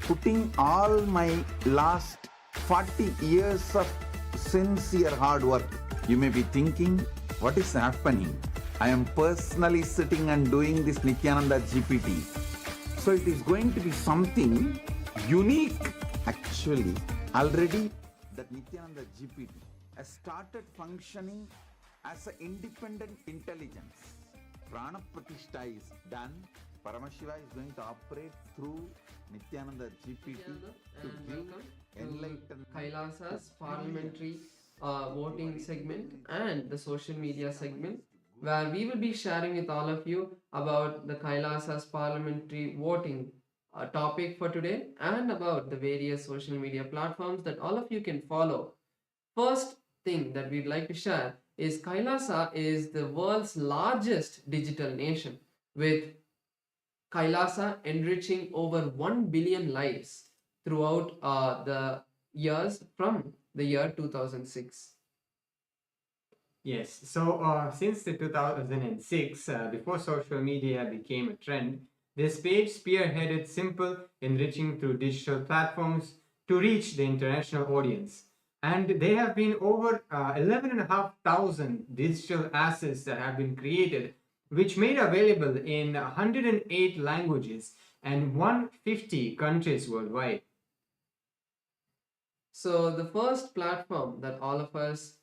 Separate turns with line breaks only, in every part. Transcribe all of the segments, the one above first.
putting all my last 40 years of sincere hard work. You may be thinking, what is happening? I am personally sitting and doing this Nithyananda GPT. So it is going to be something unique. Actually, already that Nithyananda GPT has started functioning as an independent intelligence. Prana Pratishtha is done. Paramashiva is going to operate through Nithyananda GPT to give enlightenment.
Kailasa's parliamentary voting segment and the social media segment, where we will be sharing with all of you about the Kailasa's parliamentary voting topic for today and about the various social media platforms that all of you can follow. First thing that we'd like to share is Kailasa is the world's largest digital nation, with Kailasa enriching over 1 billion lives throughout the years from the year 2006.
Yes, so since the 2006, before social media became a trend, this page spearheaded simple enriching through digital platforms to reach the international audience. And there have been over 11,500 digital assets that have been created, which made available in 108 languages and 150 countries worldwide.
So the first platform that all of us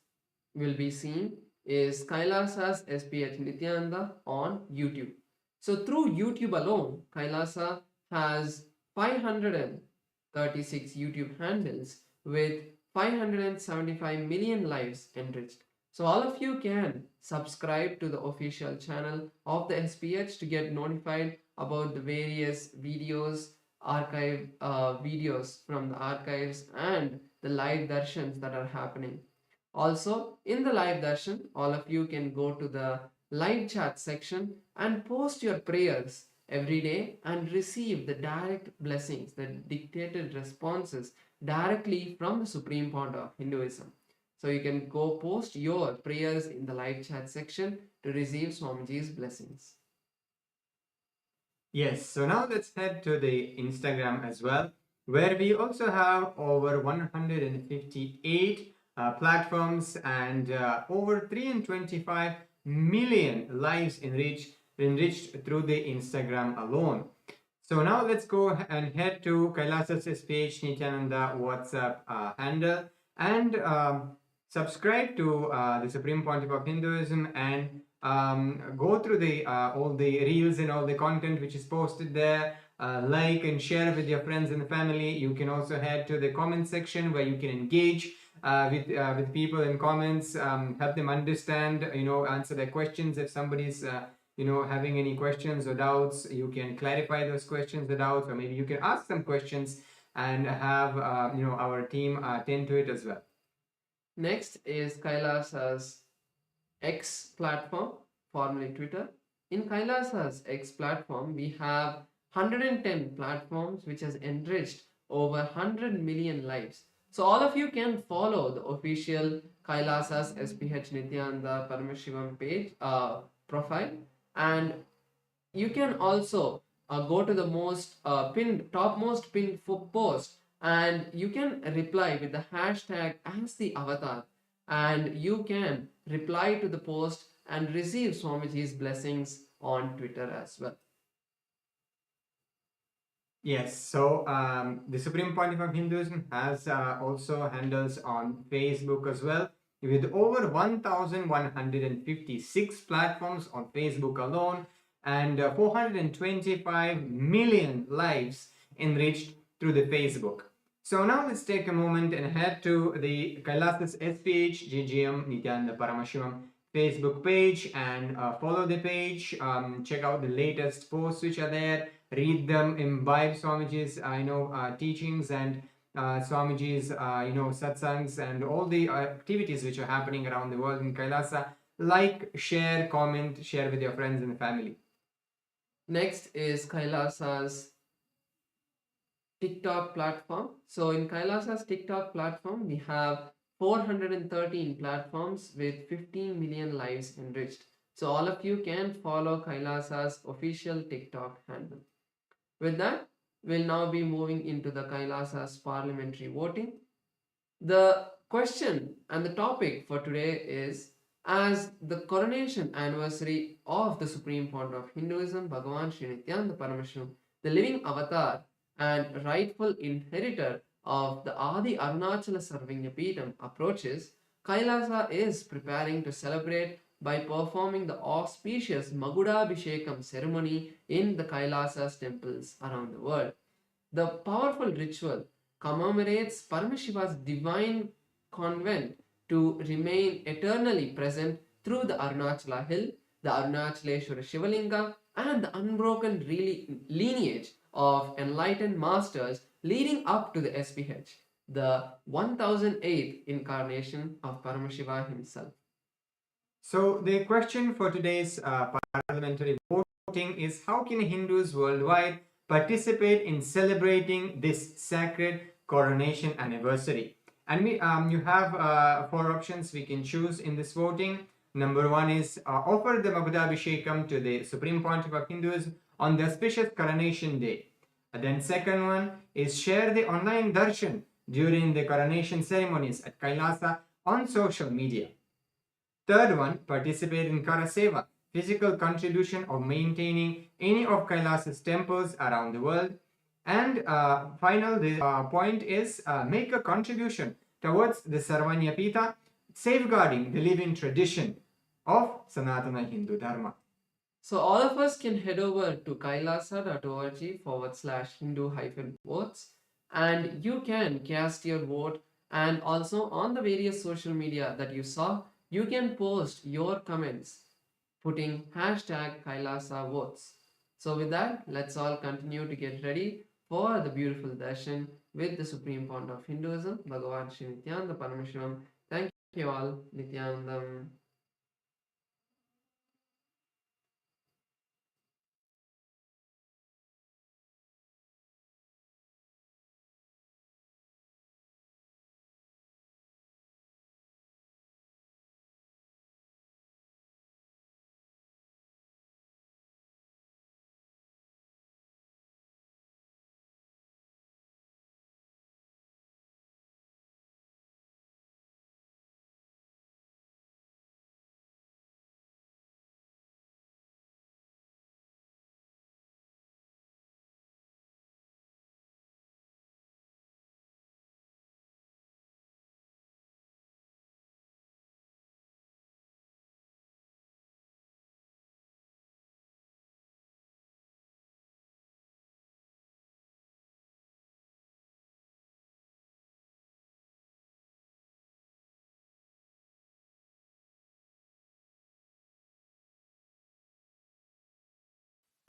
will be seeing is Kailasa's SPH Nithyananda on YouTube. So through YouTube alone, Kailasa has 536 YouTube handles with 575 million lives enriched. So all of you can subscribe to the official channel of the SPH to get notified about the various videos, archive videos from the archives and the live darshans that are happening. Also, in the live darshan, all of you can go to the live chat section and post your prayers every day and receive the direct blessings, the dictated responses directly from the Supreme Pontiff of Hinduism. So you can go post your prayers in the live chat section to receive Swamiji's blessings.
Yes, so now let's head to the Instagram as well, where we also have over 158 platforms and over 325 million lives enriched through the Instagram alone. So now let's go and head to Kailasa's SPH Nithyananda WhatsApp handle and subscribe to the Supreme Pontiff of Hinduism and go through the all the reels and all the content which is posted there. Like and share with your friends and family. You can also head to the comment section where you can engage with people in comments, help them understand, answer their questions. If somebody's having any questions or doubts, you can clarify those questions or doubts, or maybe you can ask some questions and have our team attend to it as well.
Next is Kailasa's X platform, formerly Twitter. In Kailasa's X platform, we have 110 platforms which has enriched over 100 million lives. So all of you can follow the official Kailasa's SPH Nithyananda Paramashivam page profile, and you can also go to the topmost pinned post, and you can reply with the hashtag as the avatar, and you can reply to the post and receive Swamiji's blessings on Twitter as well.
Yes, so the Supreme Pontiff of Hinduism has also handles on Facebook as well, with over 1,156 platforms on Facebook alone and 425 million lives enriched through the Facebook. So now let's take a moment and head to the Kailasa's SPH GGM Nithyananda Paramashivam's Facebook page and follow the page, check out the latest posts which are there, read them, imbibe Swamiji's teachings and Swamiji's satsangs and all the activities which are happening around the world in Kailasa. Like, share, comment, share with your friends and family.
Next is Kailasa's TikTok platform. So in Kailasa's TikTok platform, we have 413 platforms with 15 million lives enriched. So all of you can follow Kailasa's official TikTok handle. With that, we'll now be moving into the Kailasa's parliamentary voting. The question and the topic for today is, as the coronation anniversary of the Supreme Pontiff of Hinduism, Bhagavan Sri Nityananda Paramashim, the living avatar and rightful inheritor of the Adi Arunachala Sarvanya Peetham approaches, Kailasa is preparing to celebrate by performing the auspicious Magudabhishekam ceremony in the Kailasa's temples around the world. The powerful ritual commemorates Paramashiva's divine convent to remain eternally present through the Arunachala hill, the Arunachaleshwara Shivalinga, and the unbroken lineage of enlightened masters leading up to the SPH, the 1008th incarnation of Paramashiva himself.
So the question for today's parliamentary voting is, how can Hindus worldwide participate in celebrating this sacred coronation anniversary? And you have 4 options we can choose in this voting. Number 1 is offer the Magudabhishekam to the Supreme Pontiff of Hinduism on the auspicious coronation day. And then second one is share the online Darshan during the coronation ceremonies at Kailasa on social media. Third one, participate in Karaseva, physical contribution of maintaining any of Kailasa's temples around the world. And final point is make a contribution towards the Sarvanya Pita, safeguarding the living tradition of Sanatana Hindu Dharma.
So all of us can head over to kailasa.org/Hindu-votes and you can cast your vote, and also on the various social media that you saw, you can post your comments putting #Kailasa votes. So with that, let's all continue to get ready for the beautiful darshan with the Supreme Pontiff of Hinduism, Bhagavan Sri Nityananda Paramashivamam. Thank you all. Nityanandam.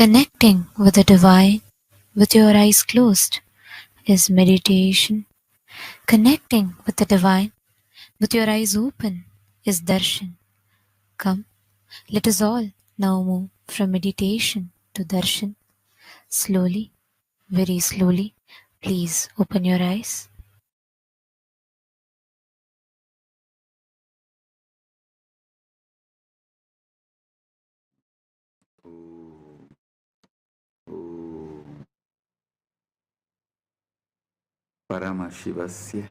Connecting with the divine with your eyes closed is meditation. Connecting with the divine with your eyes open is darshan. Come, let us all now move from meditation to darshan. Slowly, very slowly, please open your eyes.
Paramashivasya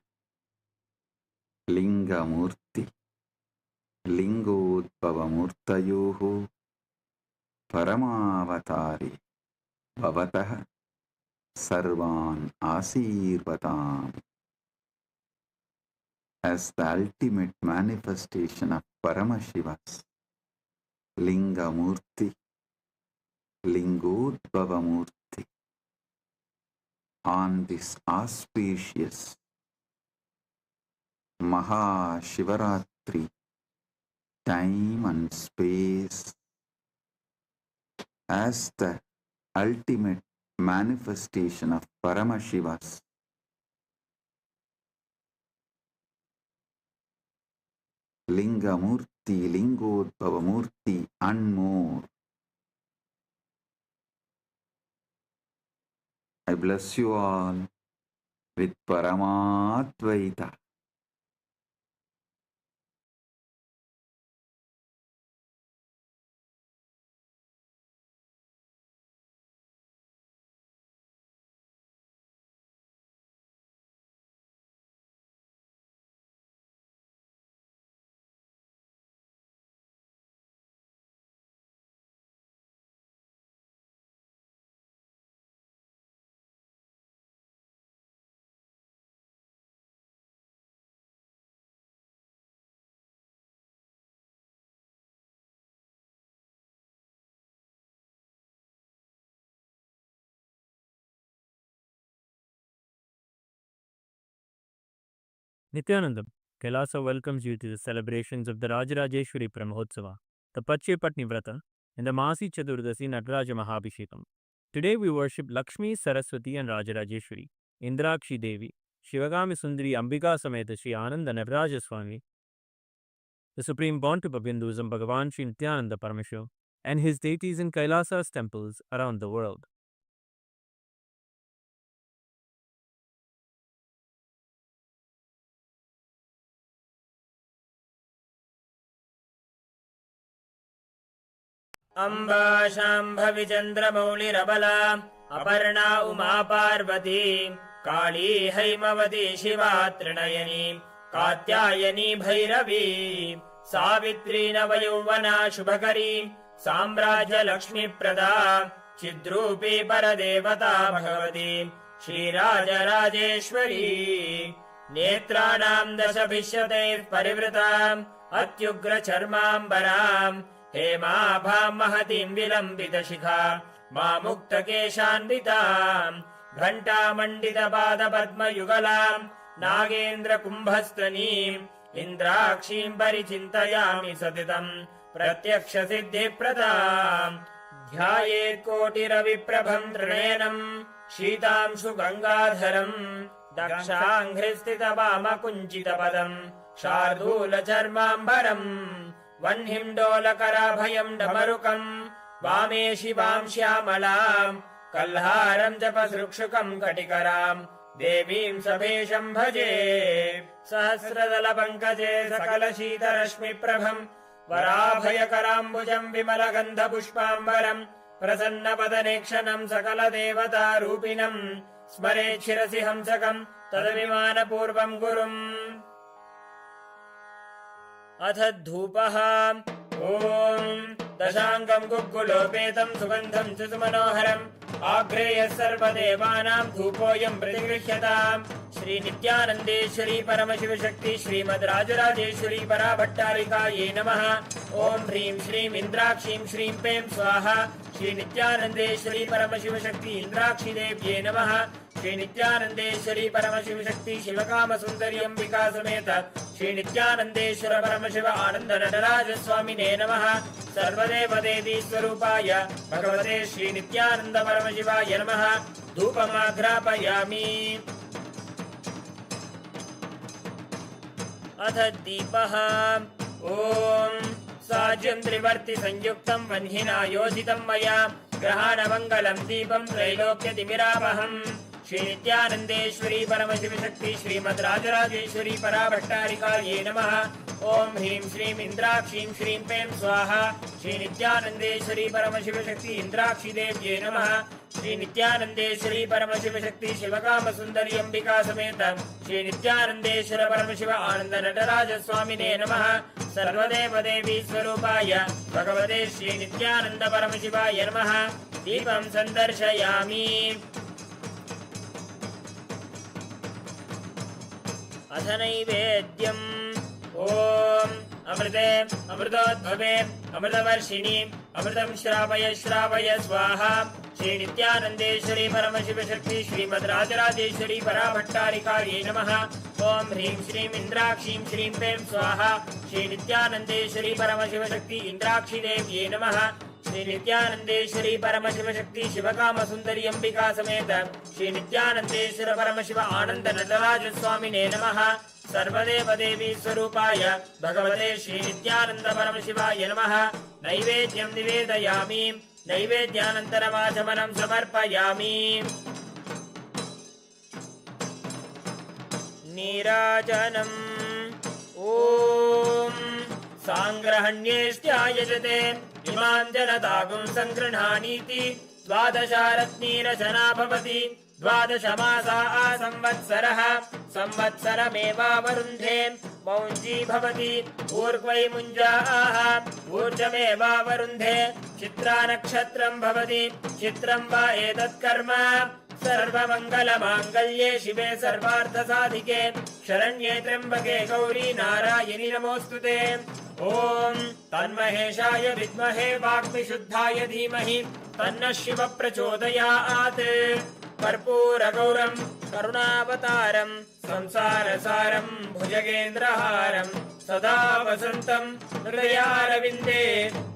Linga Murthy Lingodbhavamurtayoho Paramavatari Bhavatah Sarvan Asirvatam. As the ultimate manifestation of Paramashiva's Linga Murthy, Lingodbhavamurthy, on this auspicious Mahashivaratri time and space, as the ultimate manifestation of Paramashiva's Linga Murthy, Lingodbhava Murthy, and more. I bless you all with Paramadvaita.
Nithyanandam, Kailasa welcomes you to the celebrations of the Rajarajeshwari Brahmotsava, the Patni Vrata, and the Masi Chadurdasi Nataraja Mahabhishekam. Today we worship Lakshmi, Saraswati and Rajarajeshwari, Indrakshi Devi, Shivagami Sundari Ambika Sameta Sri Ananda Nataraja Swami, the Supreme Pontiff of Hinduism Bhagavan Sri Nithyanaanda Paramamashivam, and his deities in Kailasa's temples around the world.
Amba Shambhavi चन्द्रमौलिरबला Aparna Uma Parvati काली हैमवती शिवा त्रिनयनी कात्यायनी भैरवी सावित्री नवयौवना शुभकरी साम्राज्य लक्ष्मीप्रदा चिद्रूपी परदेवता भगवती श्रीराजराजेश्वरी नेत्राणाम् दशभिष्यतैः परिवृताम् अत्युग्रचर्माम्बराम् हेमाभाम् महतीम् विलम्बितशिखा मामुक्तकेशान्विताम् घण्टामण्डितपादपद्मयुगलाम् नागेन्द्रकुम्भस्तनीम् इन्द्राक्षीम् परिचिन्तयामि सतितम् प्रत्यक्षसिद्धिप्रदाम् ध्यायेत् कोटिरविप्रभम् त्रिनयनम् शीतांशु गङ्गाधरम् दक्षाङ्घ्रिस्थितवामकुञ्चितपदम् शार्दूलचर्माम्बरम् वह्निम् डमरुकम् वामे शिवाम् श्यामलाम् कल्हारम् जपसृक्षुकम् कटिकराम् देवीम् सभेशम् भजे सहस्रदलपङ्कजे सकलशीतरश्मिप्रभम् वराभयकराम्बुजम् विमलगन्धपुष्पाम्बरम् प्रसन्नपदनेक्षणम् सकलदेवतारूपिणम् स्मरेत् शिरसि हंसकम् तदभिमानपूर्वम् गुरुम् अथ धूपः ॐ दशाङ्गम् गुग्गुलोपेतम् सुगन्धम् च सुमनोहरम् आग्रेयः सर्वदेवानाम् धूपोऽयम् प्रतिगृह्यताम् श्री नित्यानन्देश्वरी परमशिवशक्ति श्रीमद् राजराजेश्वरी पराभट्टारिकायै नमः ॐ ह्रीं श्रीं इन्द्राक्षीं श्रीं पें स्वाहा श्री नित्यानन्देश्वरी परमशिवशक्ति इन्द्राक्षी देव्यै नमः श्री नित्यानन्देश्वरी परमशिवशक्ति शिवकामसुन्दरी अम्बिका समेत श्री नित्यानन्देश्वर परमशिव आनन्द नटराज स्वामिने नमः सर्वदेव देवी स्वरूपाय भगवते श्री नित्यानन्द परमशिवाय नमः धूपमाघ्रापयामि अथ दीपः ॐ साज्यम् त्रिवर्ति संयुक्तम् वह्निना योजितम् मया ग्रहाणमङ्गलम् दीपम् त्रैलोक्यतिमिरापहम् श्री नित्यानन्देश्वरी परमशिवशक्ति श्रीमद् राजराजेश्वरी पराभट्टारिकायै नमः ॐ ह्रीं श्रीं इन्द्राक्षीं श्रीं पें स्वाहा श्री नित्यानन्देश्वरी परमशिवशक्ति इन्द्राक्षी देव्यै नमः श्री नित्यानन्देश्वरी परमशिवशक्ति शिवकामसुन्दरी अम्बिका समेत श्री नित्यानन्देश्वर परमशिव आनन्द नटराज स्वामिने नमः सर्वदेव देवी स्वरूपाय भगवते श्री नित्यानन्द परमशिवाय नमः दीपं सन्दर्शयामि अथ नैवेद्यम् ॐ अमृते अमृतोद्भवे अमृतवर्षिणि अमृतं श्रावय श्रावय स्वाहा श्री नित्यानन्देश्वरी परमशिवशक्ति श्रीमद् राजराजेश्वरी पराभट्टारिकायै नमः ॐ ह्रीं श्रीं इन्द्राक्षीं श्रीं पें स्वाहा श्री नित्यानन्देश्वरी परमशिवशक्ति इन्द्राक्षी देव्यै नमः श्री नित्यानन्देश्वरी परमशिवशक्ति शिवकामसुन्दरी अम्बिका समेत श्री नित्यानन्देश्वर परमशिव आनन्द नटराज स्वामिने नमः सर्वदेव देवी स्वरूपाय भगवते श्री नित्यानन्द परमशिवाय नमः नैवेद्यं निवेदयामि नैवेद्यानन्तरमाचमनं समर्पयामि नीराजनम् ॐ साङ्ग्रहण्येष्ट्यायजते इमां जनतागुं सङ्गृह्णानीति द्वादशारत्नीरचना भवति द्वादश मासा संवत्सरः संवत्सरमेवावरुन्धे मौञ्जी भवति ऊर्ध्वै मुञ्जाः ऊर्जमेवावरुन्धे चित्रा नक्षत्रं भवति चित्रं वा एतत् कर्म सर्वमङ्गलमाङ्गल्ये शिवे सर्वार्थसाधिके शरण्ये त्र्यम्बके गौरी नारायणि नमोऽस्तुते ॐ तन्महेशाय विद्महे वाग्मिशुद्धाय धीमहि तन्नः शिवः प्रचोदयात् कर्पूरगौरं करुणावतारं संसारसारं भुजगेन्द्रहारं सदा वसन्तं हृदयारविन्दे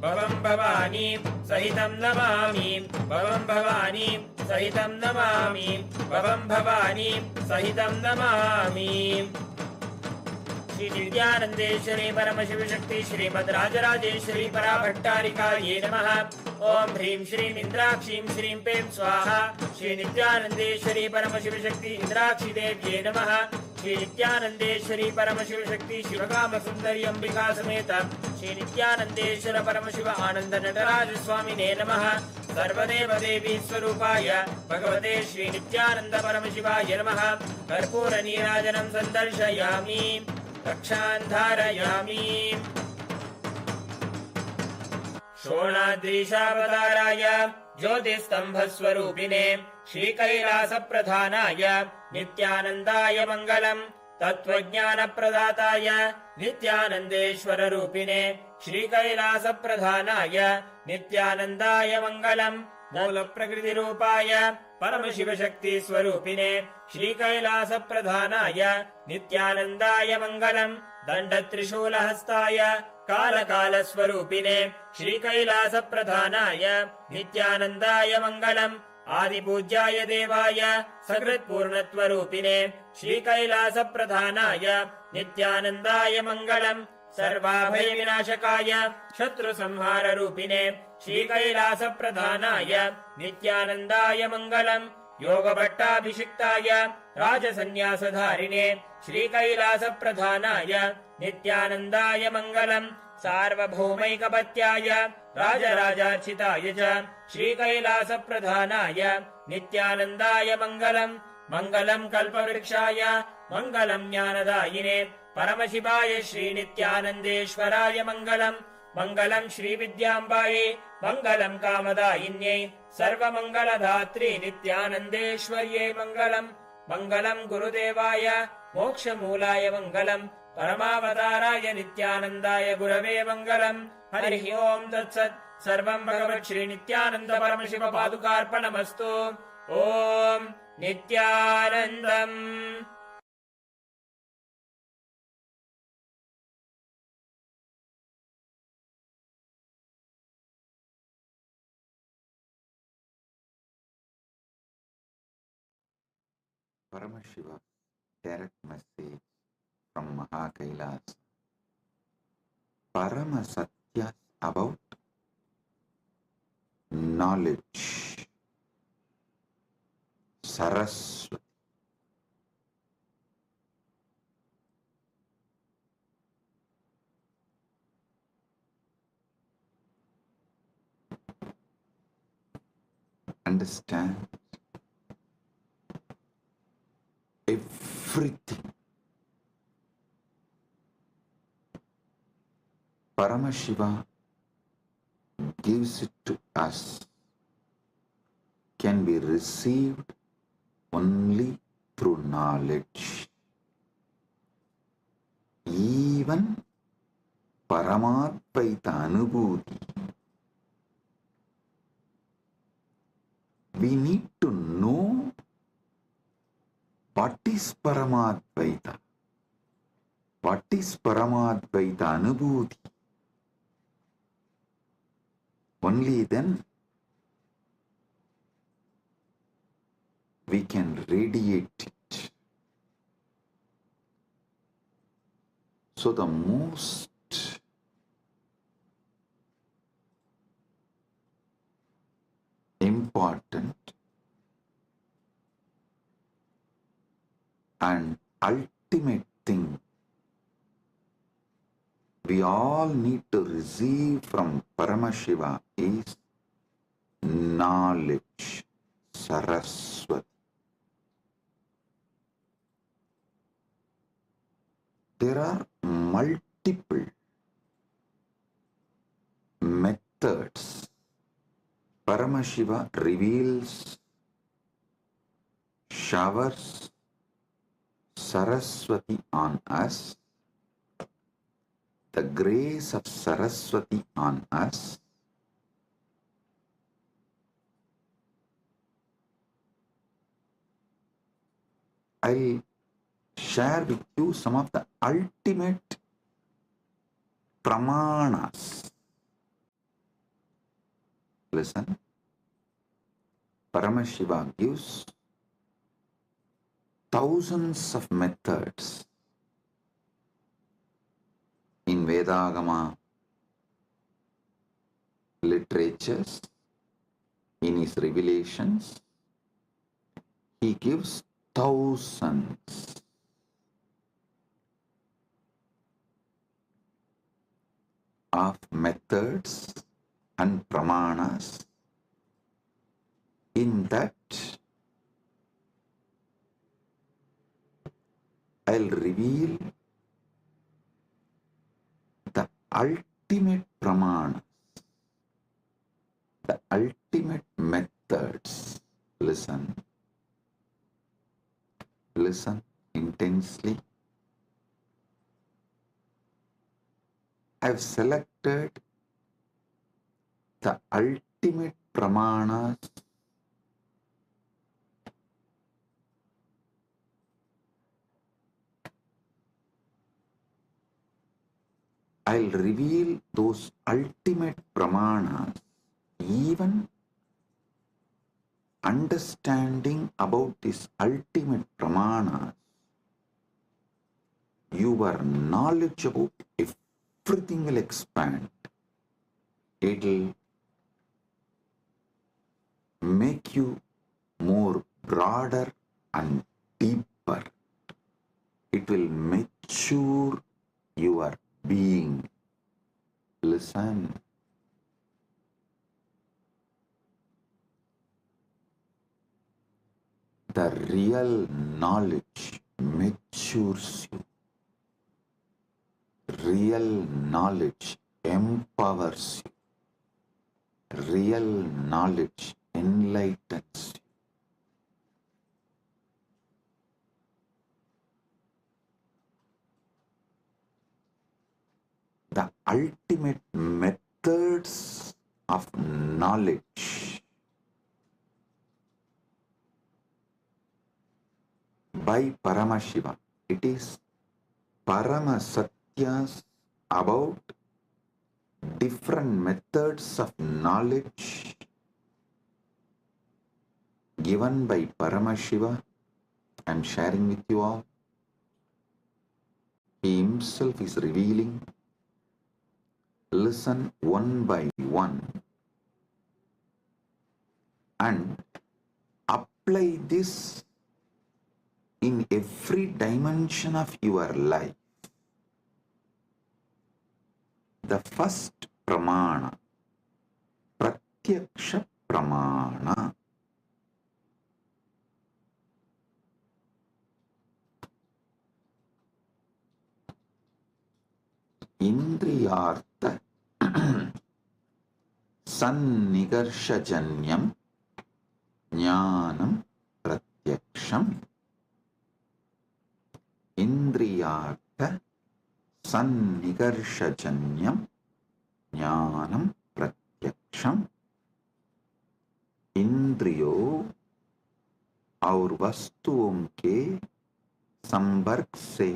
भवं भवानी सहितं नमामि भवं भवानी सहितं नमामि भवं भवानी सहितं नमामि। श्री नित्यानंदेश्वरी परमशिव शक्ति श्रीमद् राजराजेश्वरी पराभट्टारिकायै नमः। ओम ह्रीं श्रीं इंद्राक्षीं श्रीं पें स्वाहा। श्री नित्यानंदेश्वरी परमशिव शक्ति इंद्राक्षी देव्यै नमः। श्री नित्यानंदेश्वरी परमशिव शक्ति शिवकाम सुंदरी अंबिका समेत श्री नित्यानंदेश्वर परमशिव आनंद नटराज स्वामिने नमः। सर्वदेव देवी स्वरूपाय भगवते श्री नित्यानंद परमशिवाय नमः। कर्पूर नीराजनं संदर्शयामि रक्षां धारयामि। शोणाद्रीशावताराय ज्योतिस्तंभस्वरूपिणे श्रीकैलासप्रधानाय नित्यानन्दाय मङ्गलम्। तत्त्वज्ञानप्रदाताय नित्यानन्देश्वररूपिणे श्रीकैलासप्रधानाय नित्यानन्दाय मङ्गलम्। मूलप्रकृतिरूपाय परमशिवशक्तिस्वरूपिणे श्रीकैलासप्रधानाय नित्यानन्दाय मङ्गलम्। दण्डत्रिशूलहस्ताय कालकालस्वरूपिणे श्रीकैलासप्रधानाय नित्यानन्दाय मङ्गलम्। आदिपूज्याय देवाय सकृत्पूर्णत्वरूपिणे श्रीकैलासप्रधानाय नित्यानन्दाय मङ्गलम्। सर्वाभयविनाशकाय शत्रुसंहाररूपिणे श्रीकैलासप्रधानाय नित्यानन्दाय मङ्गलम्। योगभट्टाभिषिक्ताय राजसन्न्यासधारिणे श्रीकैलासप्रधानाय नित्यानन्दाय मङ्गलम्। सार्वभौमैकपत्याय राजराजार्चिताय च श्रीकैलासप्रधानाय नित्यानन्दाय मङ्गलम्। मङ्गलम् कल्पवृक्षाय मङ्गलम् ज्ञानदायिने परमशिवाय श्रीनित्यानन्देश्वराय मङ्गलम्। मङ्गलम् श्रीविद्याम्बायै मङ्गलम् कामदायिन्यै सर्वमङ्गलधात्री नित्यानन्देश्वर्यै मङ्गलम्। मङ्गलम् गुरुदेवाय मोक्षमूलाय मङ्गलम्। परमावताराय नित्यानन्दाय गुरवे मङ्गलम्। हरिः ओम् तत्सत्। सर्वम् भगवत् श्री नित्यानन्द परमशिव पादुकार्पणमस्तु। ओम् नित्यानन्दम्।
Paramashiva direct message from Mahakailas. Paramasatya about knowledge. Saraswati. Understand everything. Paramashiva gives it to us, can be received only through knowledge. Even Paramadvaita Anubhuti, we need to know what is Paramadvaita, what is Paramadvaita Anubhuti. Only then we can radiate it. So the most important and ultimate thing we all need to receive from Paramashiva is knowledge, Saraswati. There are multiple methods Paramashiva reveals, showers Saraswati on us, the grace of Saraswati on us, I'll share with you some of the ultimate pramanas. Listen, Paramashiva gives thousands of methods in Vedagama literatures, in his revelations. He gives thousands of methods and pramanas. In that, I'll reveal the ultimate pramanas, the ultimate methods. Listen. Listen intensely. I've selected the ultimate pramanas I'll reveal those ultimate pramanas. Even understanding about this ultimate pramanas, your knowledge about everything will expand. It'll make you more broader and deeper. It will mature your being. Listen. The real knowledge matures you. Real knowledge empowers you. Real knowledge enlightens you. The ultimate methods of knowledge by Paramashiva. It is Paramasatyas about different methods of knowledge given by Paramashiva. I am sharing with you all. He himself is revealing. Listen one by one and apply this in every dimension of your life. The first pramana, pratyaksha pramana. Indriyartha sannigarshajanyam jnanam pratyaksham. Indriyartha sannigarshajanyam jnanam pratyaksham. इंद्रियों और वस्तुओं के संपर्क से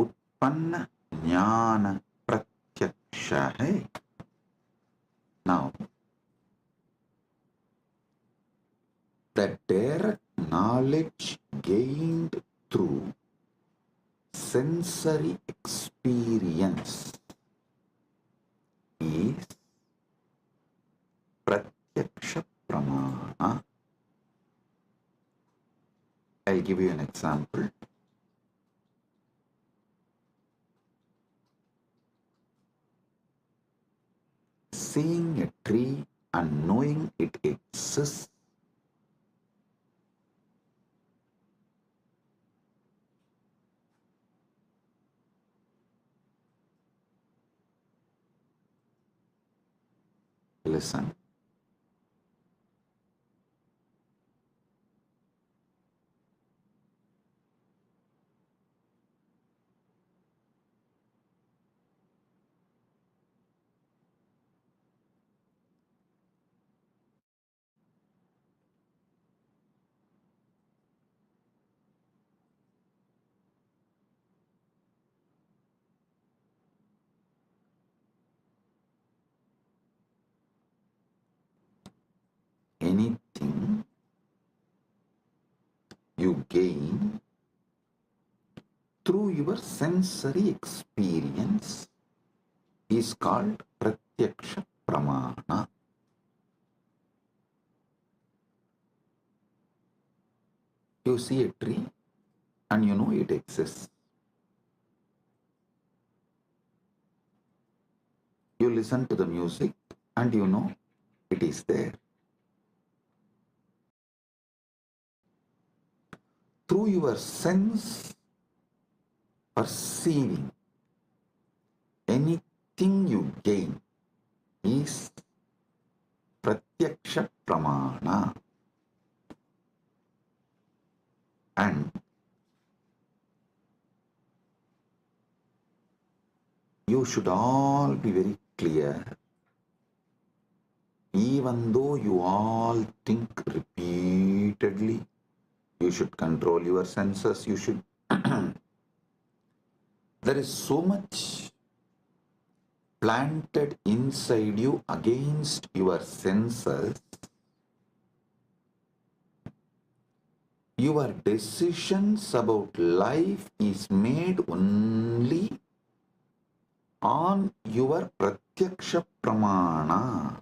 उत्पन्न ज्ञान प्रत्यक्ष है. Now, the direct knowledge gained through sensory experience is pratyaksha pramana. I'll give you an example. Seeing a tree and knowing it exists listen. gain through your sensory experience is called pratyaksha pramana. You see a tree and you know it exists. You listen to the music and you know it is there. Through your sense perceiving, anything you gain is pratyaksha pramana. And you should all be very clear, even though you all think repeatedly, you should control your senses, you should. There is so much planted inside you against your senses. Your decisions about life is made only on your pratyaksha pramana.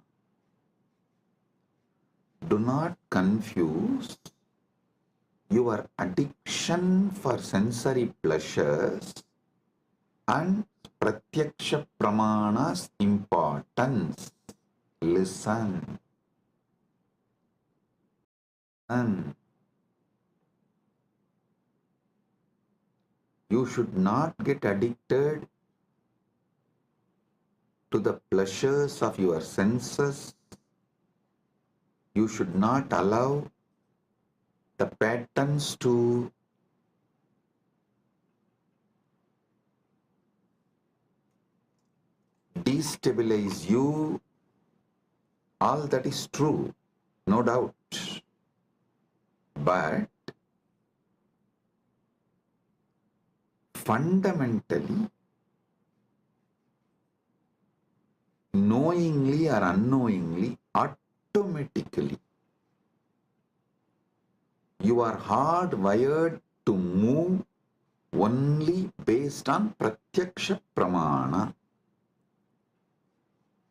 Do not confuse your addiction for sensory pleasures and pratyaksha pramana's importance. Listen. And you should not get addicted to the pleasures of your senses. You should not allow the patterns to destabilize you. All that is true, no doubt. But fundamentally, knowingly or unknowingly, automatically, you are hardwired to move only based on pratyaksha pramana.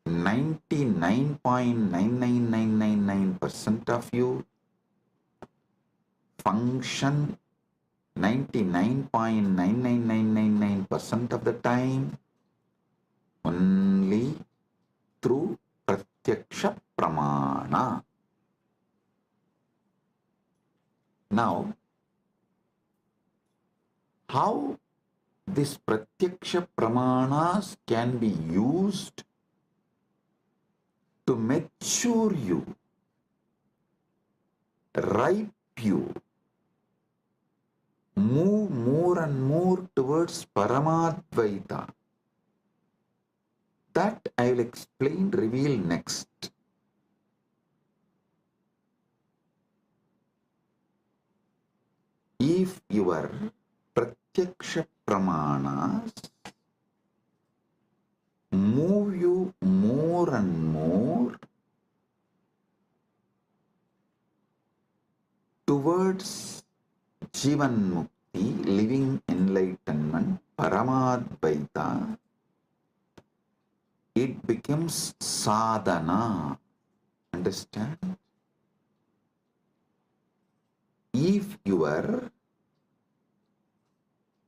99.99999% of you function 99.99999% of the time only through pratyaksha pramana. Now, how this pratyaksha pramanas can be used to mature you, ripe you, move more and more towards Paramadvaita. That I will explain, reveal next. If your pratyaksha pramanas move you more and more towards Jivan Mukti, living enlightenment, Paramadvaita, it becomes sadhana. Understand? If your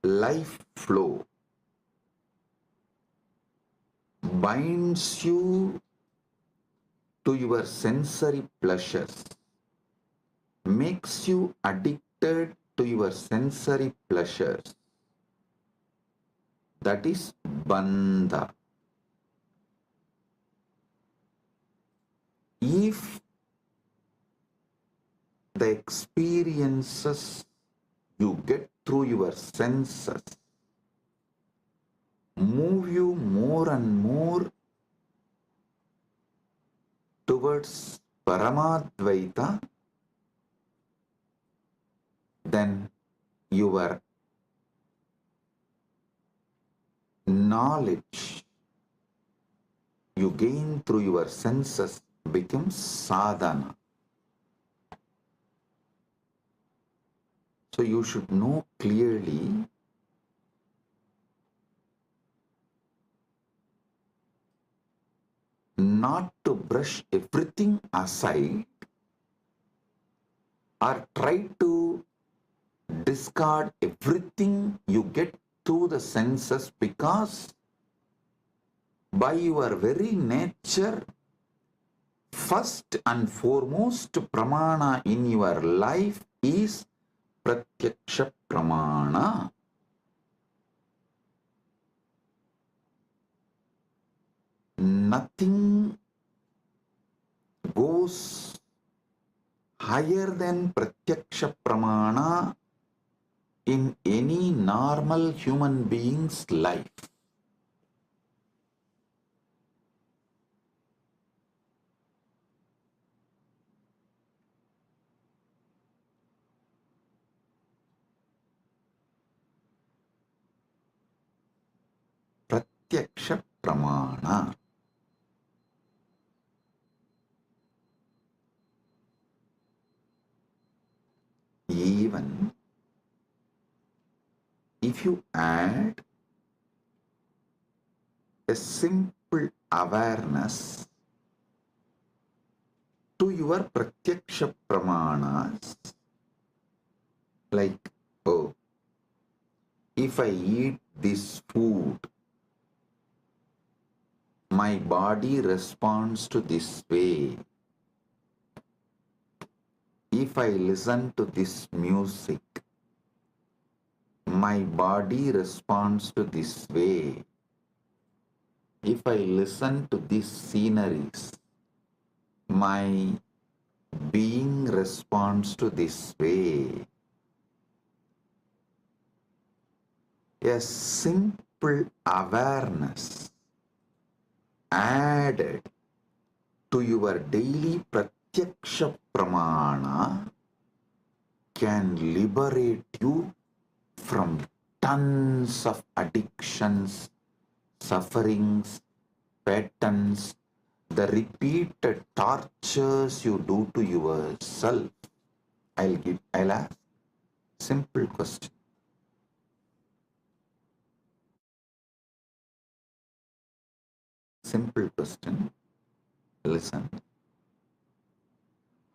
life flow binds you to your sensory pleasures, makes you addicted to your sensory pleasures, that is bandha. If the experiences you get through your senses move you more and more towards Paramadvaita, then your knowledge you gain through your senses becomes sadhana. So you should know clearly not to brush everything aside or try to discard everything you get through the senses, because by your very nature, first and foremost pramana in your life is pratyaksha pramana. Nothing goes higher than pratyaksha pramana in any normal human being's life. Pratyaksha pramana. Even if you add a simple awareness to your pratyaksha pramanas, like, oh, if I eat this food, my body responds to this way. If I listen to this music, my body responds to this way. If I listen to these sceneries, my being responds to this way. A simple awareness added to your daily pratyaksha pramana can liberate you from tons of addictions, sufferings, patterns, the repeated tortures you do to yourself. I'll ask simple question. Simple question. Listen.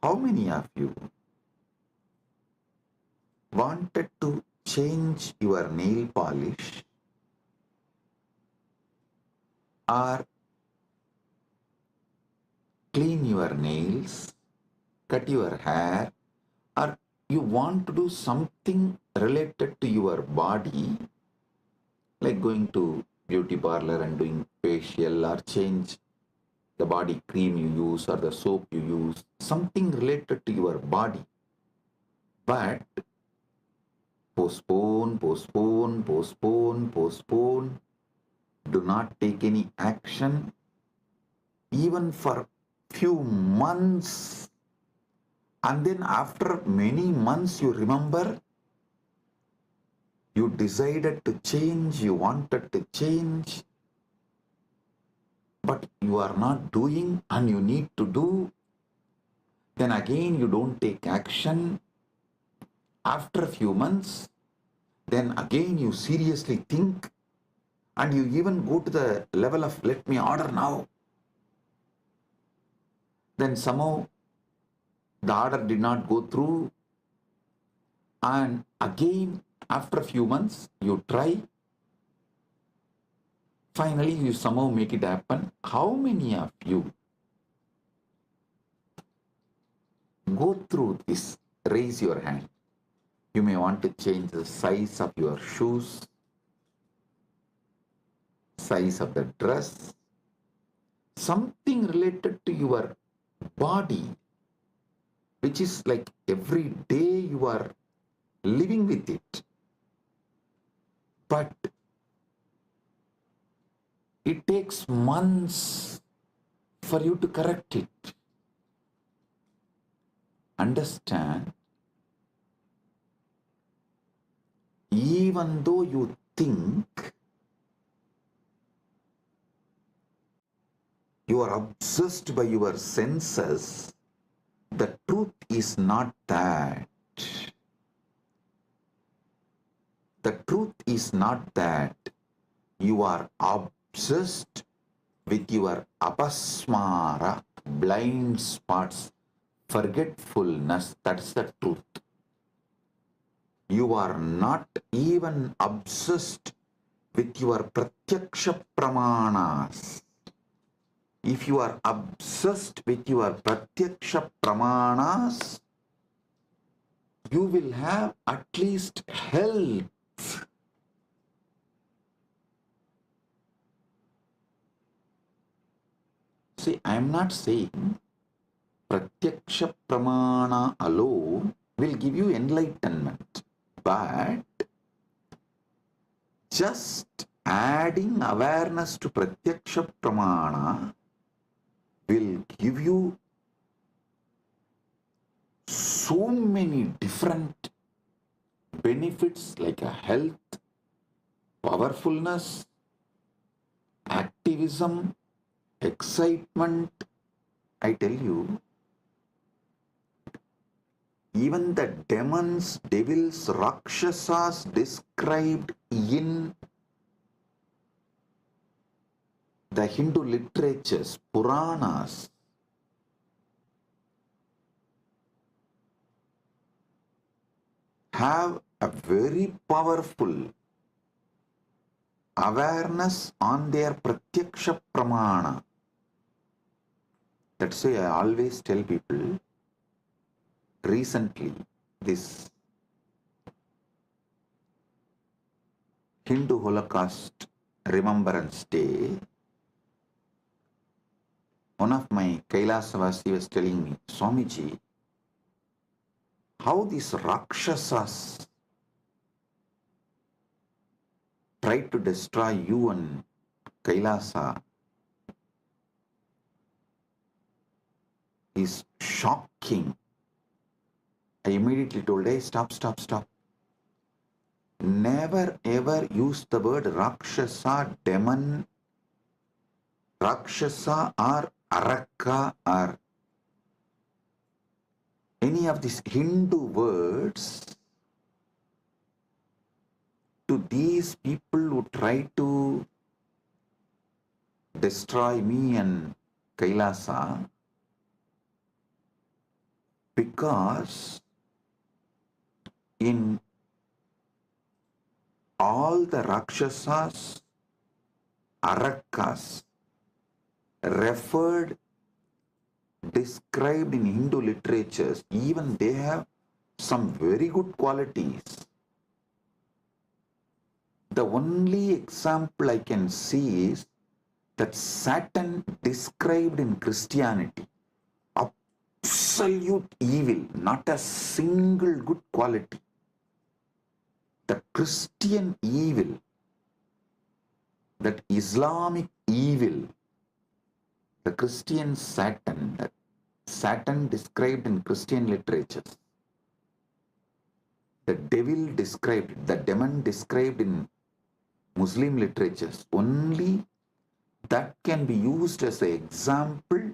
How many of you wanted to change your nail polish or clean your nails, cut your hair, or you want to do something related to your body, like going to beauty parlor and doing facial, or change the body cream you use or the soap you use, something related to your body, but postpone, postpone, postpone, postpone, do not take any action, even for few months, and then after many months you remember you decided to change, you wanted to change, but you are not doing and you need to do. Then again you don't take action. After a few months, then again you seriously think, and you even go to the level of let me order now. Then somehow the order did not go through, and again after a few months you try. Finally you somehow make it happen. How many of you go through this? Raise your hand. You may want to change the size of your shoes, size of the dress, something related to your body, which is like every day you are living with it. But it takes months for you to correct it. Understand? Even though you think you are obsessed by your senses, the truth is not that. The truth is not that you are obsessed with your apasmara, blind spots, forgetfulness. That's the truth. You are not even obsessed with your pratyaksha pramanas. If you are obsessed with your pratyaksha pramanas, you will have at least health. See, I am not saying pratyaksha pramana alone will give you enlightenment, but just adding awareness to pratyaksha pramana will give you so many different benefits like a health, powerfulness, activism, excitement. I tell you, even the demons, devils, rakshasas described in the Hindu literatures, Puranas, have a very powerful awareness on their pratyaksha pramana. That's why I always tell people, recently, this Hindu Holocaust Remembrance Day, one of my Kailasavasi was telling me, Swamiji, how these Rakshasas tried to destroy you and Kailasa is shocking. I immediately told, hey, stop. Never ever use the word Rakshasa, demon, Rakshasa or Araka or any of these Hindu words to these people who try to destroy me and Kailasa, because in all the Rakshasas, Arakas referred, described in Hindu literatures, even they have some very good qualities. The only example I can see is that Satan described in Christianity, absolute evil, not a single good quality. The Christian evil, that Islamic evil, the Christian Satan, that Satan described in Christian literatures, the devil described, the demon described in Muslim literatures, only that can be used as an example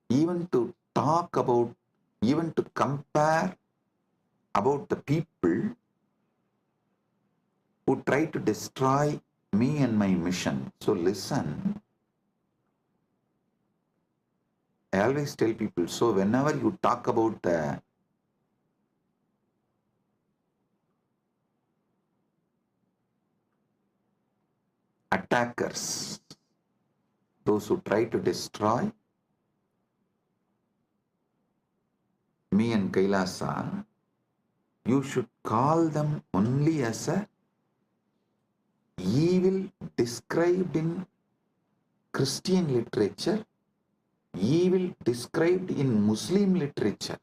even to talk about, even to compare about the people who try to destroy me and my mission. So listen, I always tell people, so whenever you talk about the attackers, those who try to destroy me and Kailasa, you should call them only as a evil described in Christian literature, evil described in Muslim literature,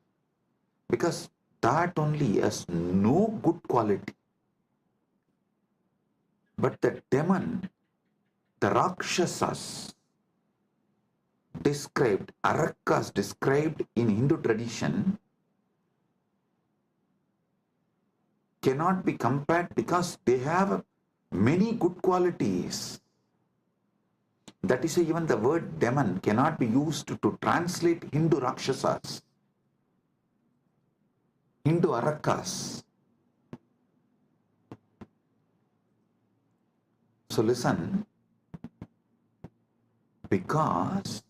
because that only has no good quality. But the demon, the Rakshasas described, Arakas described in Hindu tradition, cannot be compared because they have many good qualities. That is why even the word demon cannot be used to translate Hindu Rakshasas, Hindu Arakas. So listen, because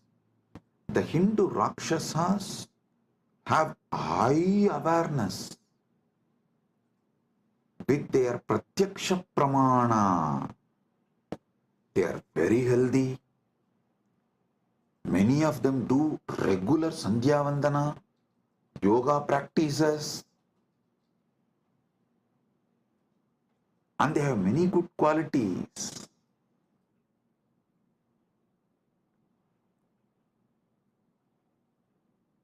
the Hindu Rakshasas have high awareness with their Pratyaksha Pramana. They are very healthy. Many of them do regular Sandhya Vandana, yoga practices, and they have many good qualities.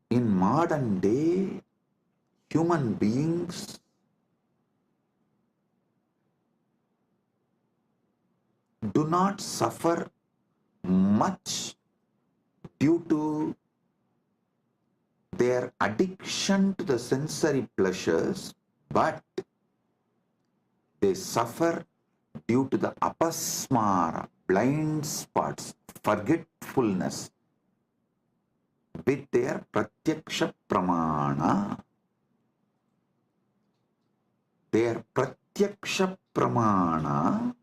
In modern day, human beings do not suffer much due to their addiction to the sensory pleasures, but they suffer due to the apasmara, blind spots, forgetfulness with their pratyaksha pramana. Their pratyaksha pramana,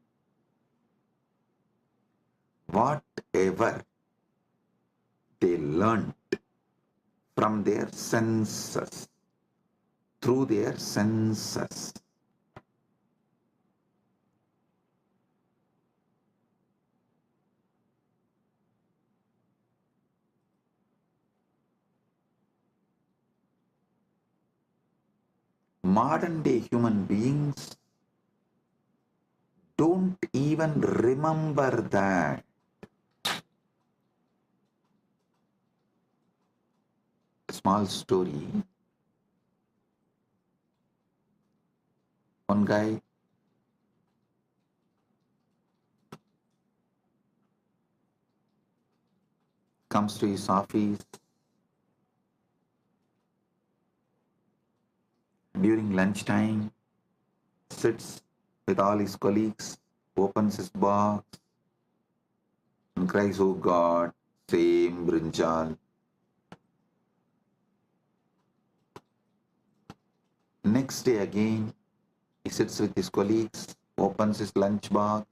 whatever they learnt from their senses, through their senses. Modern day human beings don't even remember that. A small story. One guy comes to his office during lunchtime, sits with all his colleagues, opens his box and cries, "Oh God, same brinjal." Next day again, he sits with his colleagues, opens his lunch box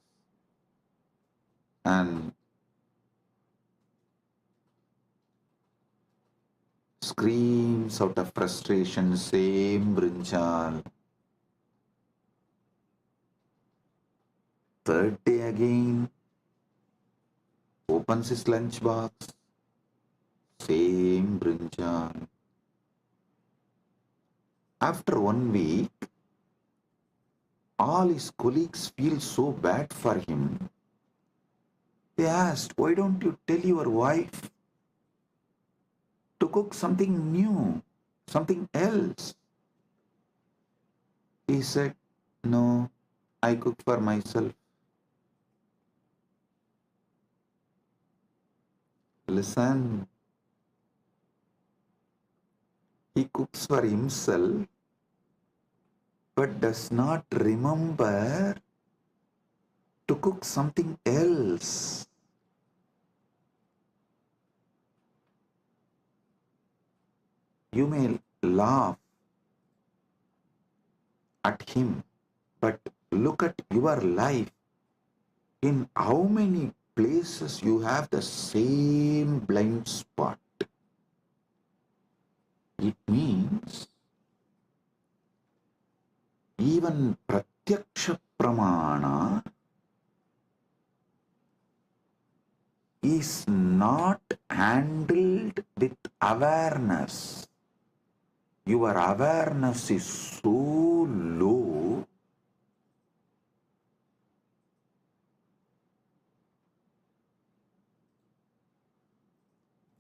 and screams out of frustration, "Same brinjal." Third day again, opens his lunch box, same brinjal. After 1 week, all his colleagues feel so bad for him. They asked, "Why don't you tell your wife to cook something new, something else?" He said, "No, I cook for myself." Listen, he cooks for himself but does not remember to cook something else. You may laugh at him, but look at your life. In how many places you have the same blind spot? It means even pratyaksha pramana is not handled with awareness. Your awareness is so low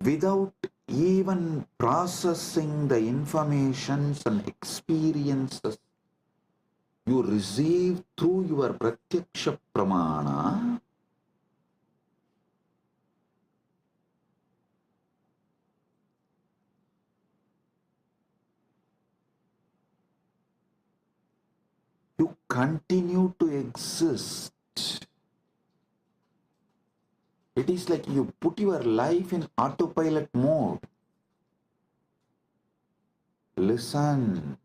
without even processing the informations and experiences you receive through your pratyaksha pramana. You continue to exist. It is like you put your life in autopilot mode. Listen.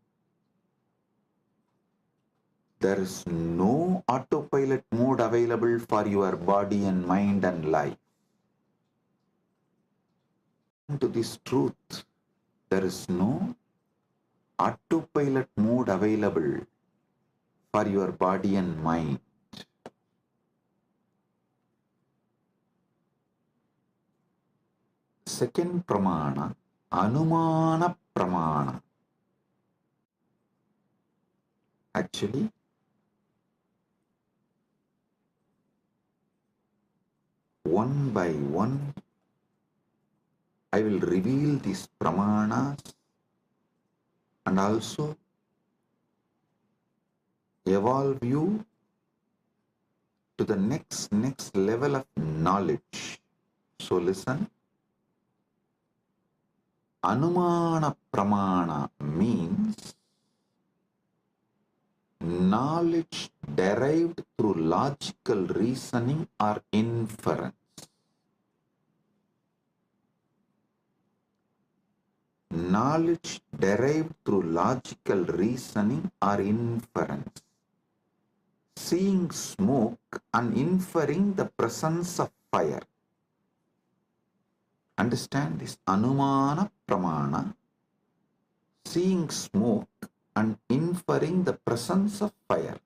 There is no autopilot mode available for your body and mind and life. To this truth, there is no autopilot mode available for your body and mind. Second pramana, anumana pramana. Actually, one by one, I will reveal these pramanas and also evolve you to the next level of knowledge. So listen. Anumana pramana means knowledge derived through logical reasoning or inference. Knowledge derived through logical reasoning or inference. Seeing smoke and inferring the presence of fire. Understand this. Anumana pramana. Seeing smoke and inferring the presence of fire.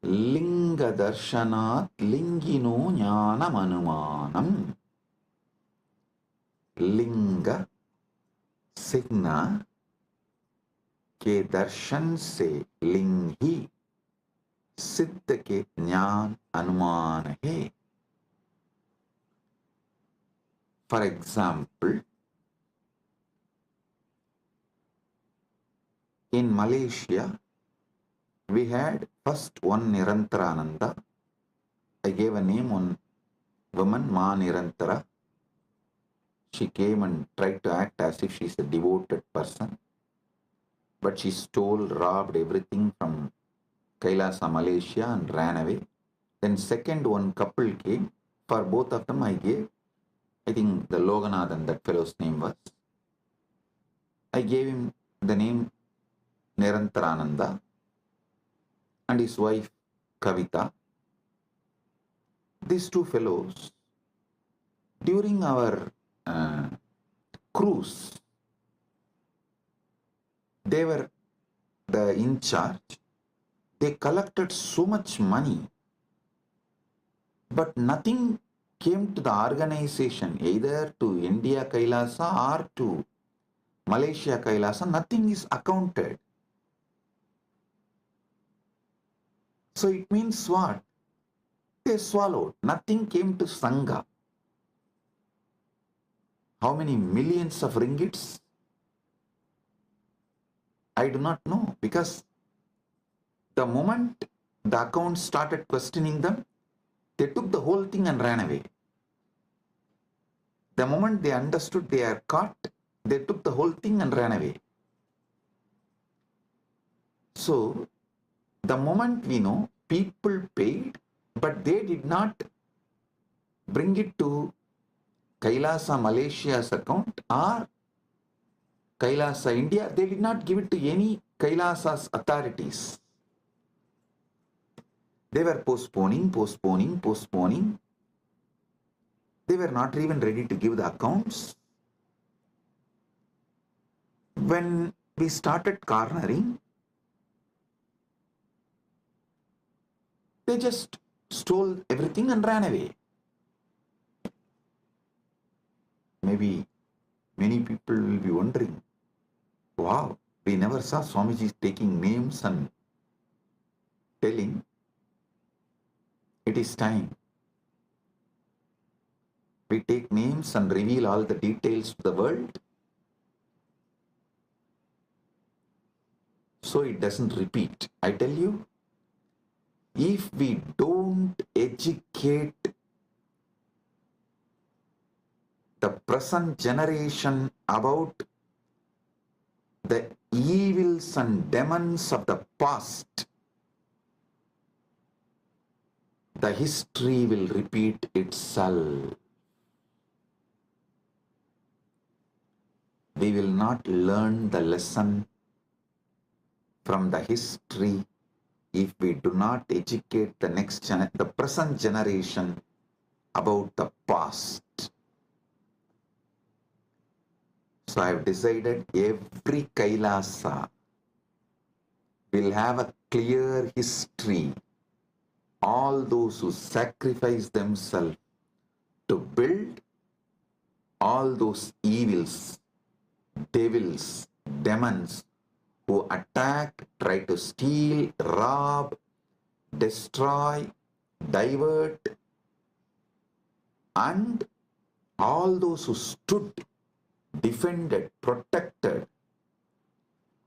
Linga darshanat lingino jnanam anumanam. लिंग सिग्ना के दर्शन से लिंग ही सिद्ध के ज्ञान अनुमान है. For example, in Malaysia, we had first one Nirantarananda. I gave a name on woman, Ma Nirantara. She came and tried to act as if she's a devoted person. But she stole, robbed everything from Kailasa, Malaysia and ran away. Then second one couple came. For both of them I gave, I think the Loganathan, that fellow's name was. I gave him the name Nirantarananda and his wife Kavita. These two fellows, during our cruise, they were in charge. They collected so much money, but nothing came to the organization, either to India Kailasa or to Malaysia Kailasa. Nothing is accounted. So it means what? They swallowed. Nothing came to Sangha. How many millions of ringgits? I do not know, because the moment the account started questioning them, they took the whole thing and ran away. The moment they understood they are caught, they took the whole thing and ran away. So, the moment we know, people paid, but they did not bring it to Kailasa Malaysia's account or Kailasa India. They did not give it to any Kailasa's authorities. They were postponing. They were not even ready to give the accounts. When we started cornering, they just stole everything and ran away. Maybe many people will be wondering, wow, we never saw Swamiji taking names and telling. It is time. We take names and reveal all the details to the world, so it doesn't repeat. I tell you, if we don't educate the present generation about the evils and demons of the past, the history will repeat itself. We will not learn the lesson from the history if we do not educate the present generation about the past. So I have decided every Kailasa will have a clear history. All those who sacrifice themselves to build, all those evils, devils, demons who attack, try to steal, rob, destroy, divert, and all those who stood, defended, protected,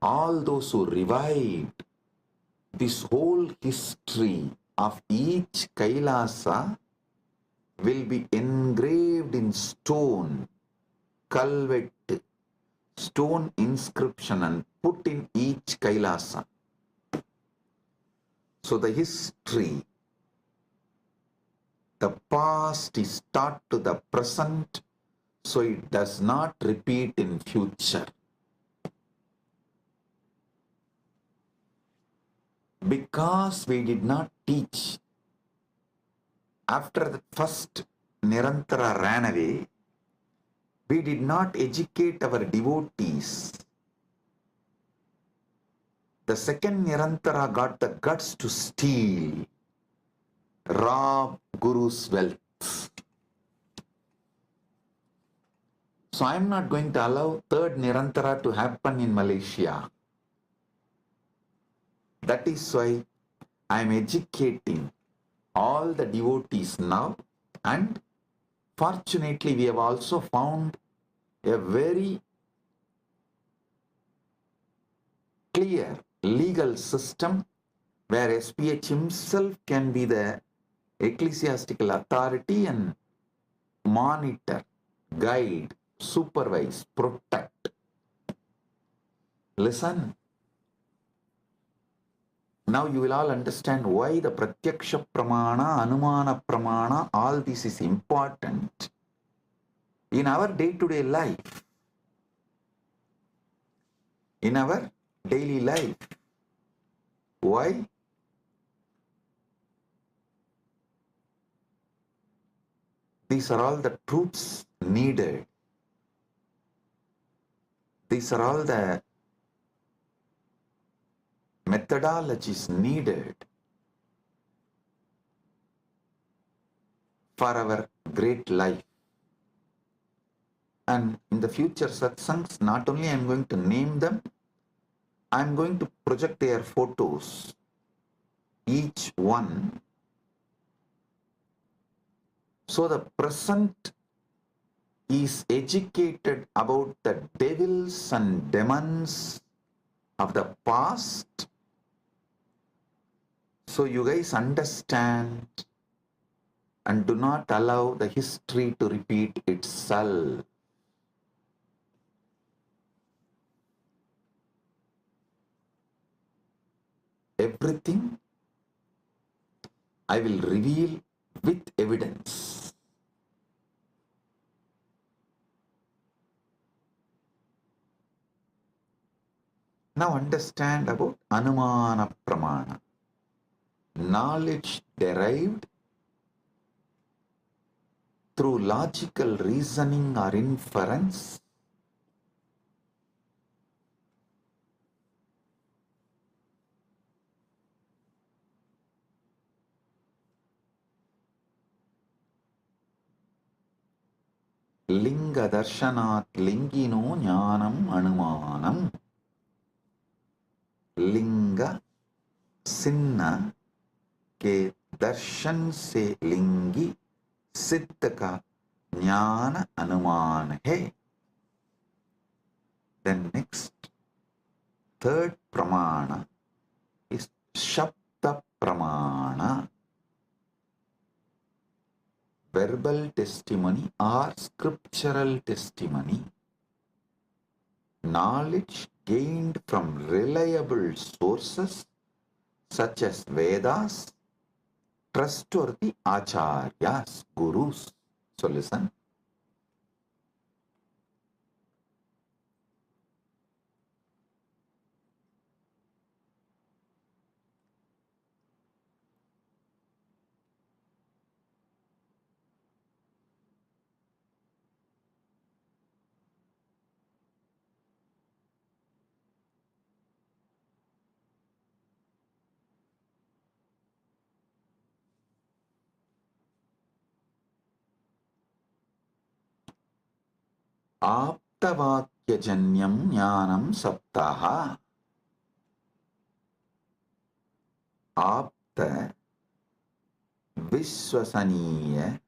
all those who revived, this whole history of each Kailasa will be engraved in stone, culvet, stone inscription, and put in each Kailasa. So the history, the past is taught to the present, so it does not repeat in future. Because we did not teach, after the first Nirantara ran away, we did not educate our devotees. The second Nirantara got the guts to steal, rob Guru's wealth. So I am not going to allow third Nirantara to happen in Malaysia. That is why I am educating all the devotees now, and fortunately we have also found a very clear legal system where SPH himself can be the ecclesiastical authority and monitor, guide, supervise, protect. Listen. Now you will all understand why the Pratyaksha Pramana, Anumana Pramana, all this is important in our day-to-day life. In our daily life. Why? These are all the truths needed. These are all the methodologies needed for our great life. And in the future satsangs, not only I am going to name them, I am going to project their photos, each one. So the present is educated about the devils and demons of the past. So you guys understand and do not allow the history to repeat itself. Everything I will reveal with evidence. Now understand about Anumana Pramana. Knowledge derived through logical reasoning or inference, Linga Darshanat Lingino Jnanam Anumanam. Linga सिन्ना के दर्शन से लिंगी सिद्ध का ज्ञान अनुमान है. Then next, third pramana is Shabda Pramana, verbal testimony or scriptural testimony, knowledge gained from reliable sources such as Vedas, trustworthy acharyas, gurus. So listen. आप्तवाक्यजन्यं ज्ञानं सप्तः आप्त विश्वसनीय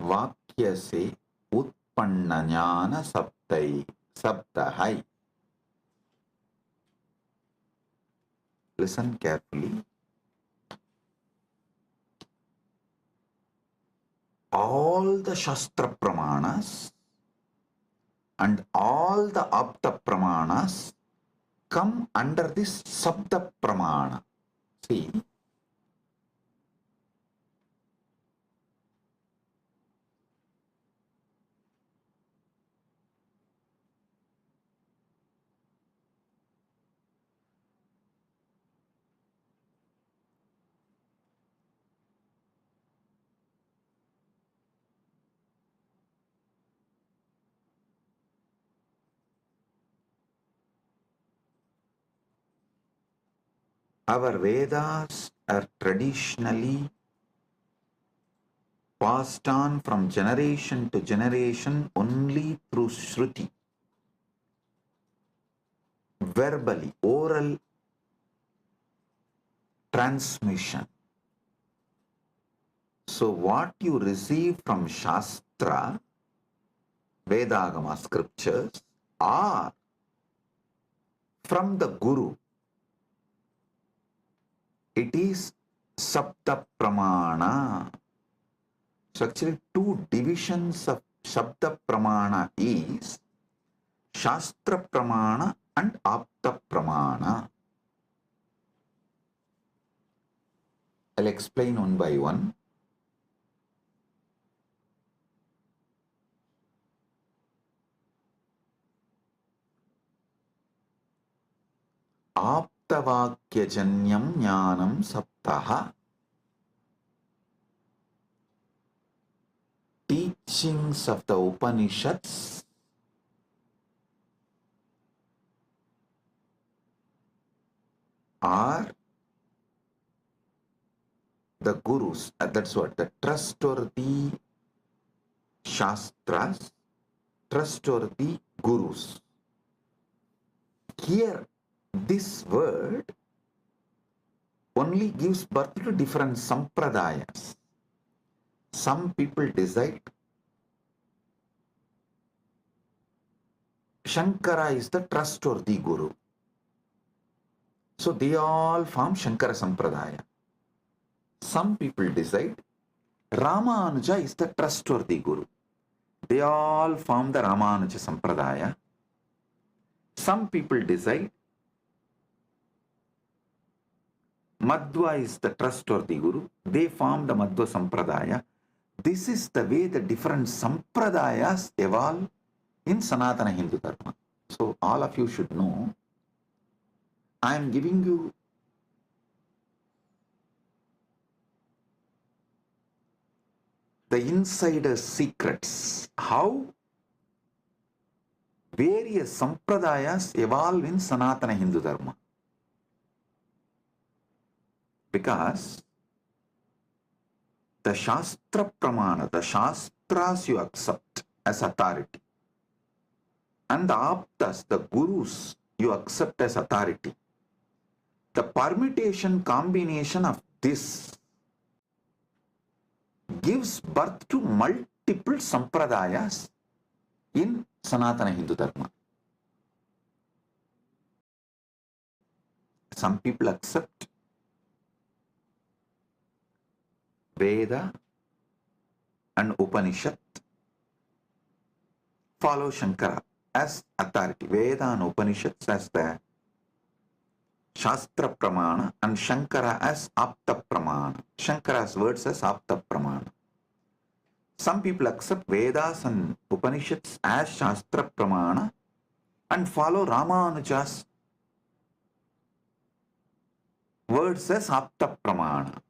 वाक्य से उत्पन्न ज्ञान सप्तः. Listen carefully. All the Shastra Pramanas and all the Apta Pramanas come under this Sabda Pramana. See, our Vedas are traditionally passed on from generation to generation only through Shruti, verbally, oral transmission. So what you receive from Shastra, Vedagama scriptures, are from the Guru. It is Sabda Pramana. So actually 2 divisions of Shabda Pramana is Shastra Pramana and Apta Pramana. I'll explain one by one. Aptavakyajanyam jnanam saptaha. Teachings of the Upanishads are the Gurus. That's what, the trustworthy Shastras, trustworthy Gurus. Here, this word only gives birth to different sampradayas. Some people decide Shankara is the trustworthy Guru. So they all form Shankara Sampradaya. Some people decide Ramanuja is the trustworthy Guru. They all form the Ramanuja Sampradaya. Some people decide Madhva is the trustworthy Guru. They form the Madhva Sampradaya. This is the way the different Sampradayas evolve in Sanatana Hindu Dharma. So all of you should know, I am giving you the insider secrets, how various Sampradayas evolve in Sanatana Hindu Dharma. Because the Shastra Pramana, the Shastras you accept as authority, and the Aptas, the Gurus, you accept as authority. The permutation combination of this gives birth to multiple Sampradayas in Sanatana Hindu Dharma. Some people accept Veda and Upanishad, follow Shankara as authority. Veda and Upanishads as the Shastra Pramana and Shankara as Apta Pramana. Shankara's words as Apta Pramana. Some people accept Vedas and Upanishads as Shastra Pramana and follow Ramanuja's words as Apta Pramana.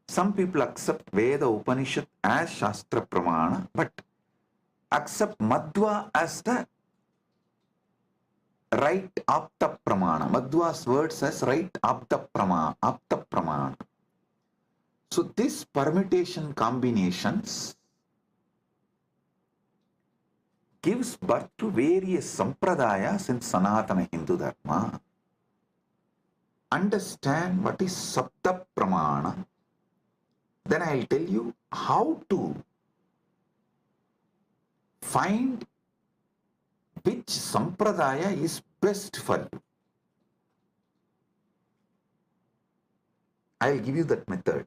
Some people accept Veda Upanishad as Shastra Pramana but accept Madhva as the right Apta Pramana. Madhva's words as right Apta Pramana. So this permutation combinations gives birth to various sampradayas in Sanatana Hindu Dharma. Understand what is Sapta Pramana. Then I'll tell you how to find which sampradaya is best for you. I'll give you that method.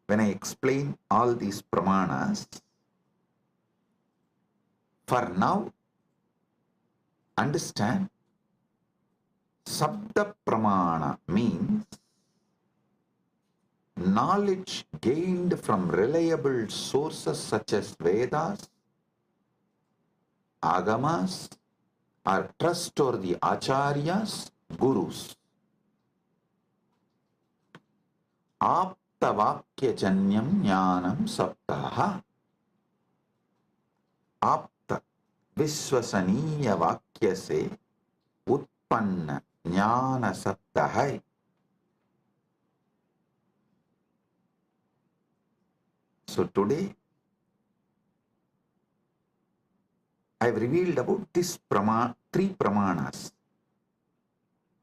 When I explain all these pramanas, for now, understand Sabda Pramana means knowledge gained from reliable sources such as Vedas, Agamas, or trustworthy Acharyas, Gurus. Aptavakyajanyam jnanam saptaha. Apta Vishwasaniya Vakya se उत्पन्न ज्ञान सप्त है. So today I have revealed about this three pramanas,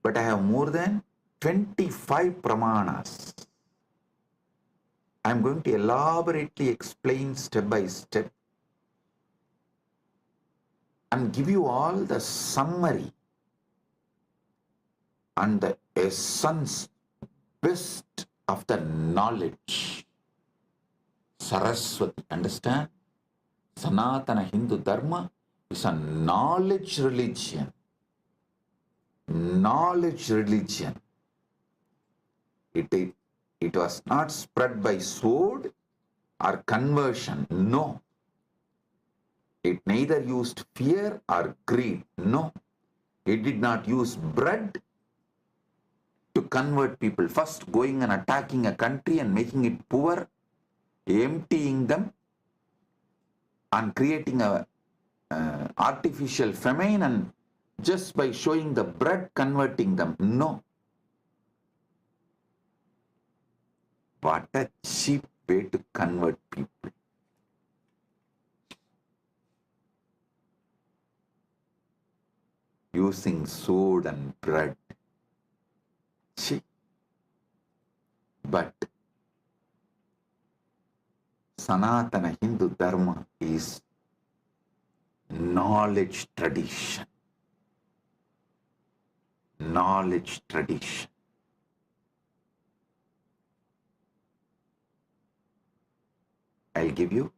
but I have more than 25 pramanas. I am going to elaborately explain step by step and give you all the summary and the essence, best of the knowledge. Saraswati, understand? Sanatana Hindu Dharma is a knowledge religion. Knowledge religion. It was not spread by sword or conversion. No. It neither used fear or greed. No. It did not use bread to convert people, first going and attacking a country and making it poor, emptying them and creating a artificial famine, and just by showing the bread converting them. No. What a cheap way to convert people. Using sword and bread. But Sanatana Hindu Dharma is knowledge tradition. Knowledge tradition. I'll give you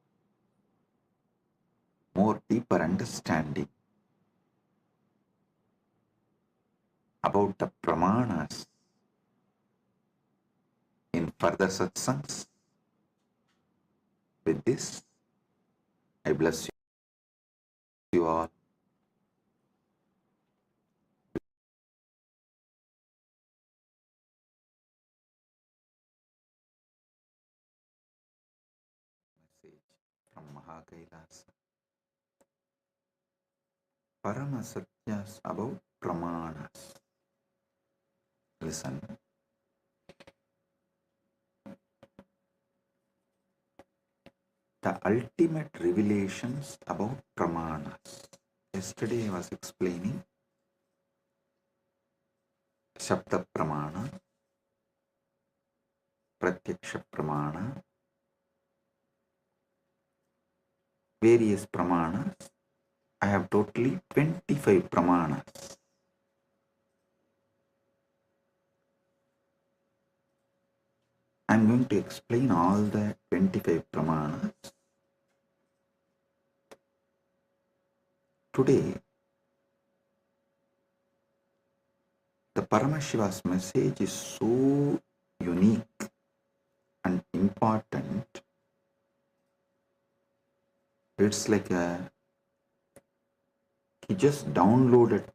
more deeper understanding about the pramanas in further satsangs. With this, I bless you all. Message from Mahakailasa. Paramasatyas about pramanas. Listen. The ultimate revelations about pramanas. Yesterday I was explaining Shabda Pramana, Pratyaksha Pramana, various pramanas. I have totally 25 pramanas. I am going to explain all the 25 pramanas. Today, the Paramashiva's message is so unique and important. It's like he just downloaded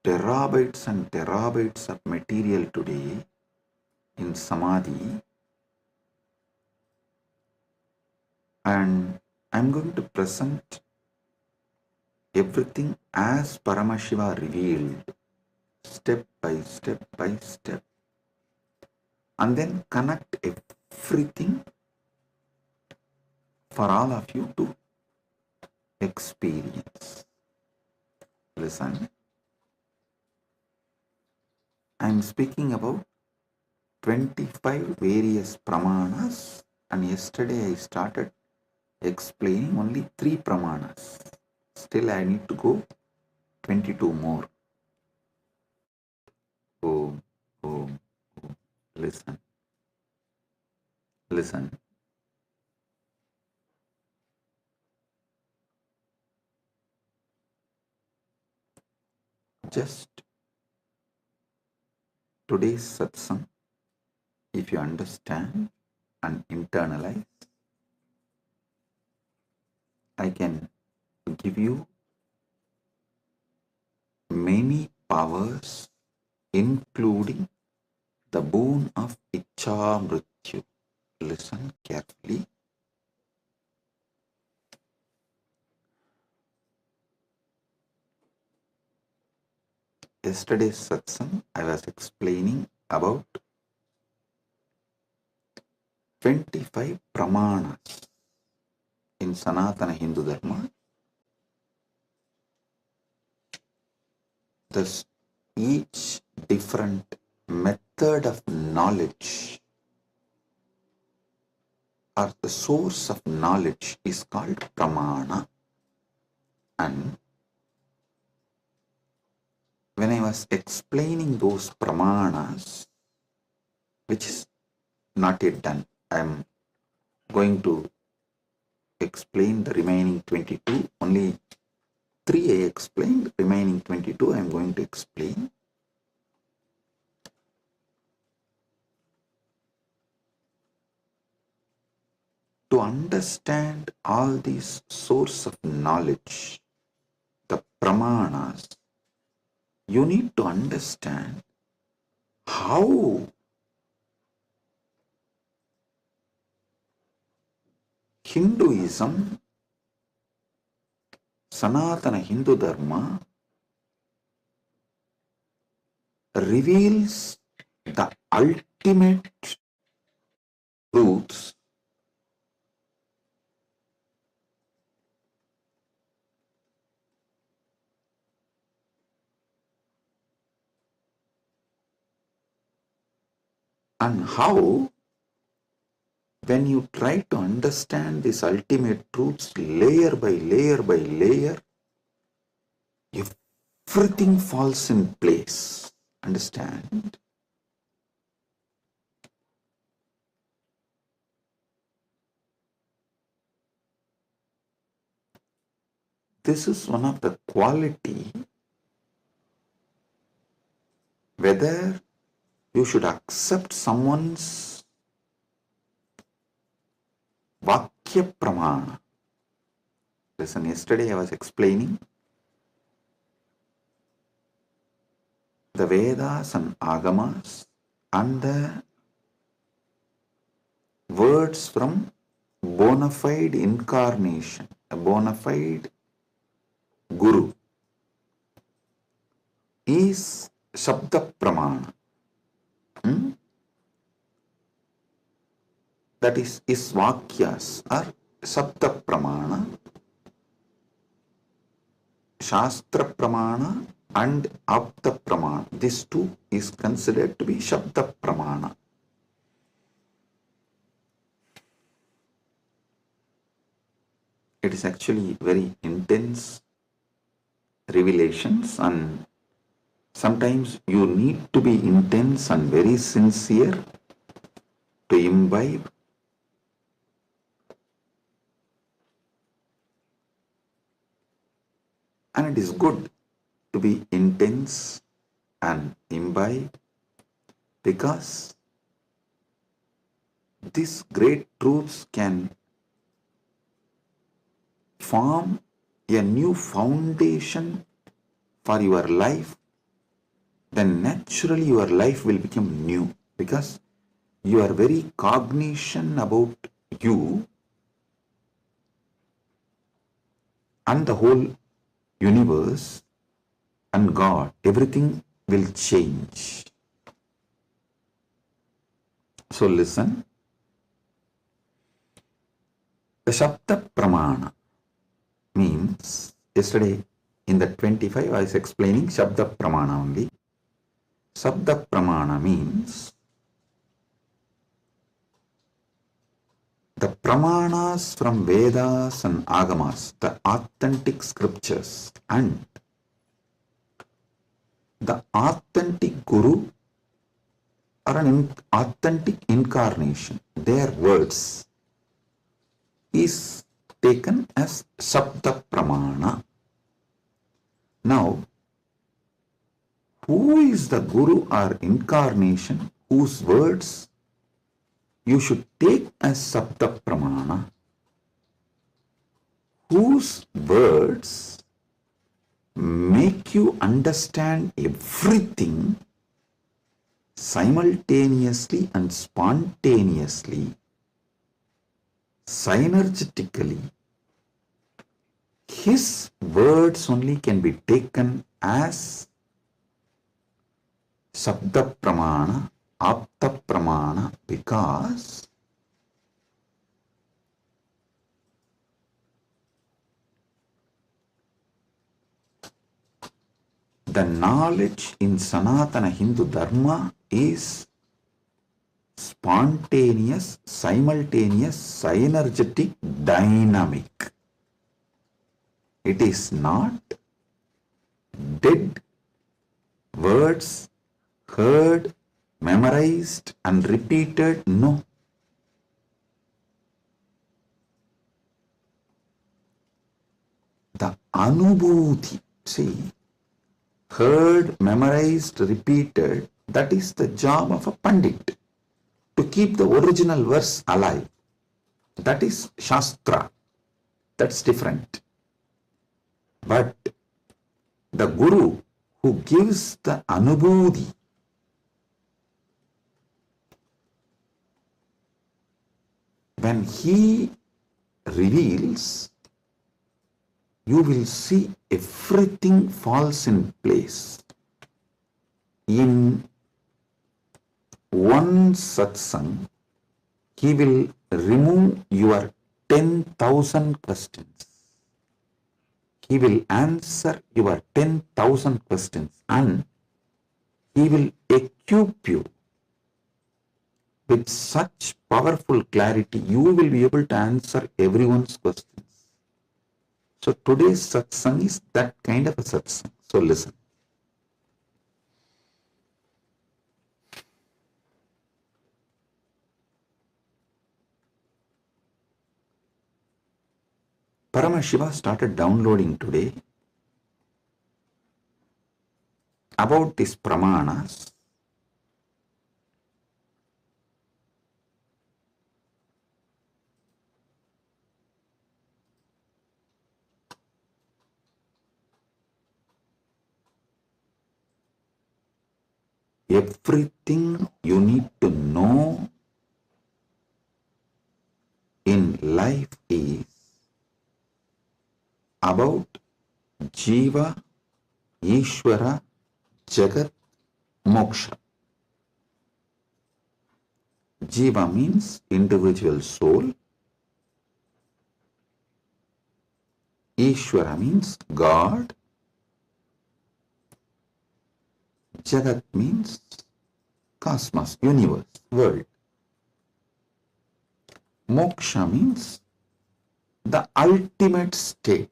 terabytes and terabytes of material today in Samadhi, and I'm going to present everything as Paramashiva revealed, step by step by step, and then connect everything for all of you to experience. Listen, I am speaking about 25 various pramanas, and yesterday I started explaining only 3 pramanas. Still I need to go 22 more. Oh, oh, oh. Listen. Listen. Just today's satsang, if you understand and internalize, I can give you many powers, including the boon of Icha Mrityu. Listen carefully. Yesterday's satsang, I was explaining about 25 pramanas in Sanatana Hindu Dharma. Thus, each different method of knowledge or the source of knowledge is called pramana. And when I was explaining those pramanas, which is not yet done, I am going to explain the remaining 22. Only 3 I explained, remaining 22 I am going to explain. To understand all these source of knowledge, the pramanas, you need to understand how Hinduism, Sanatana Hindu Dharma, reveals the ultimate truths and how, when you try to understand these ultimate truths layer by layer by layer, everything falls in place. Understand? This is one of the quality, whether you should accept someone's Vakya Pramana. Listen, yesterday I was explaining the Vedas and Agamas and the words from bona fide incarnation, a bona fide Guru is Shabda Pramana. That is, his Vakyas are Shabda Pramana, Shastra Pramana and Apta Pramana. This two is considered to be Shabda Pramana. It is actually very intense revelations, and sometimes you need to be intense and very sincere to imbibe. And it is good to be intense and imbibe, because these great truths can form a new foundation for your life. Then naturally your life will become new, because you are very cognizant about you and the whole universe and God. Everything will change. So listen, The Shabda Pramana means, yesterday in the 25 I was explaining Shabda Pramana only. Shabda Pramana means the Pramanas from Vedas and Agamas, the authentic scriptures, and the authentic Guru or an authentic incarnation, their words, is taken as Shabda Pramana. Now, who is the Guru or incarnation whose words you should take as Shabda Pramana? Whose words make you understand everything simultaneously and spontaneously, synergetically. His words only can be taken as Shabda Pramana, Apta Pramana, because the knowledge in Sanatana Hindu Dharma is spontaneous, simultaneous, synergetic, dynamic. It is not dead words heard, memorized and repeated. No. The Anubhuti, see, heard, memorized, repeated, that is the job of a Pandit, to keep the original verse alive. That is Shastra. That's different. But the Guru who gives the Anubhuti, when he reveals, you will see everything falls in place. In one satsang, he will remove your 10,000 questions. He will answer your 10,000 questions and he will equip you with such powerful clarity, you will be able to answer everyone's questions. So today's satsang is that kind of a satsang. So listen. Paramashiva started downloading today about these pramanas. Everything you need to know in life is about Jiva, Ishvara, Jagat, Moksha. Jiva means individual soul. Ishvara means God. Jagat means cosmos, universe, world. Moksha means the ultimate state.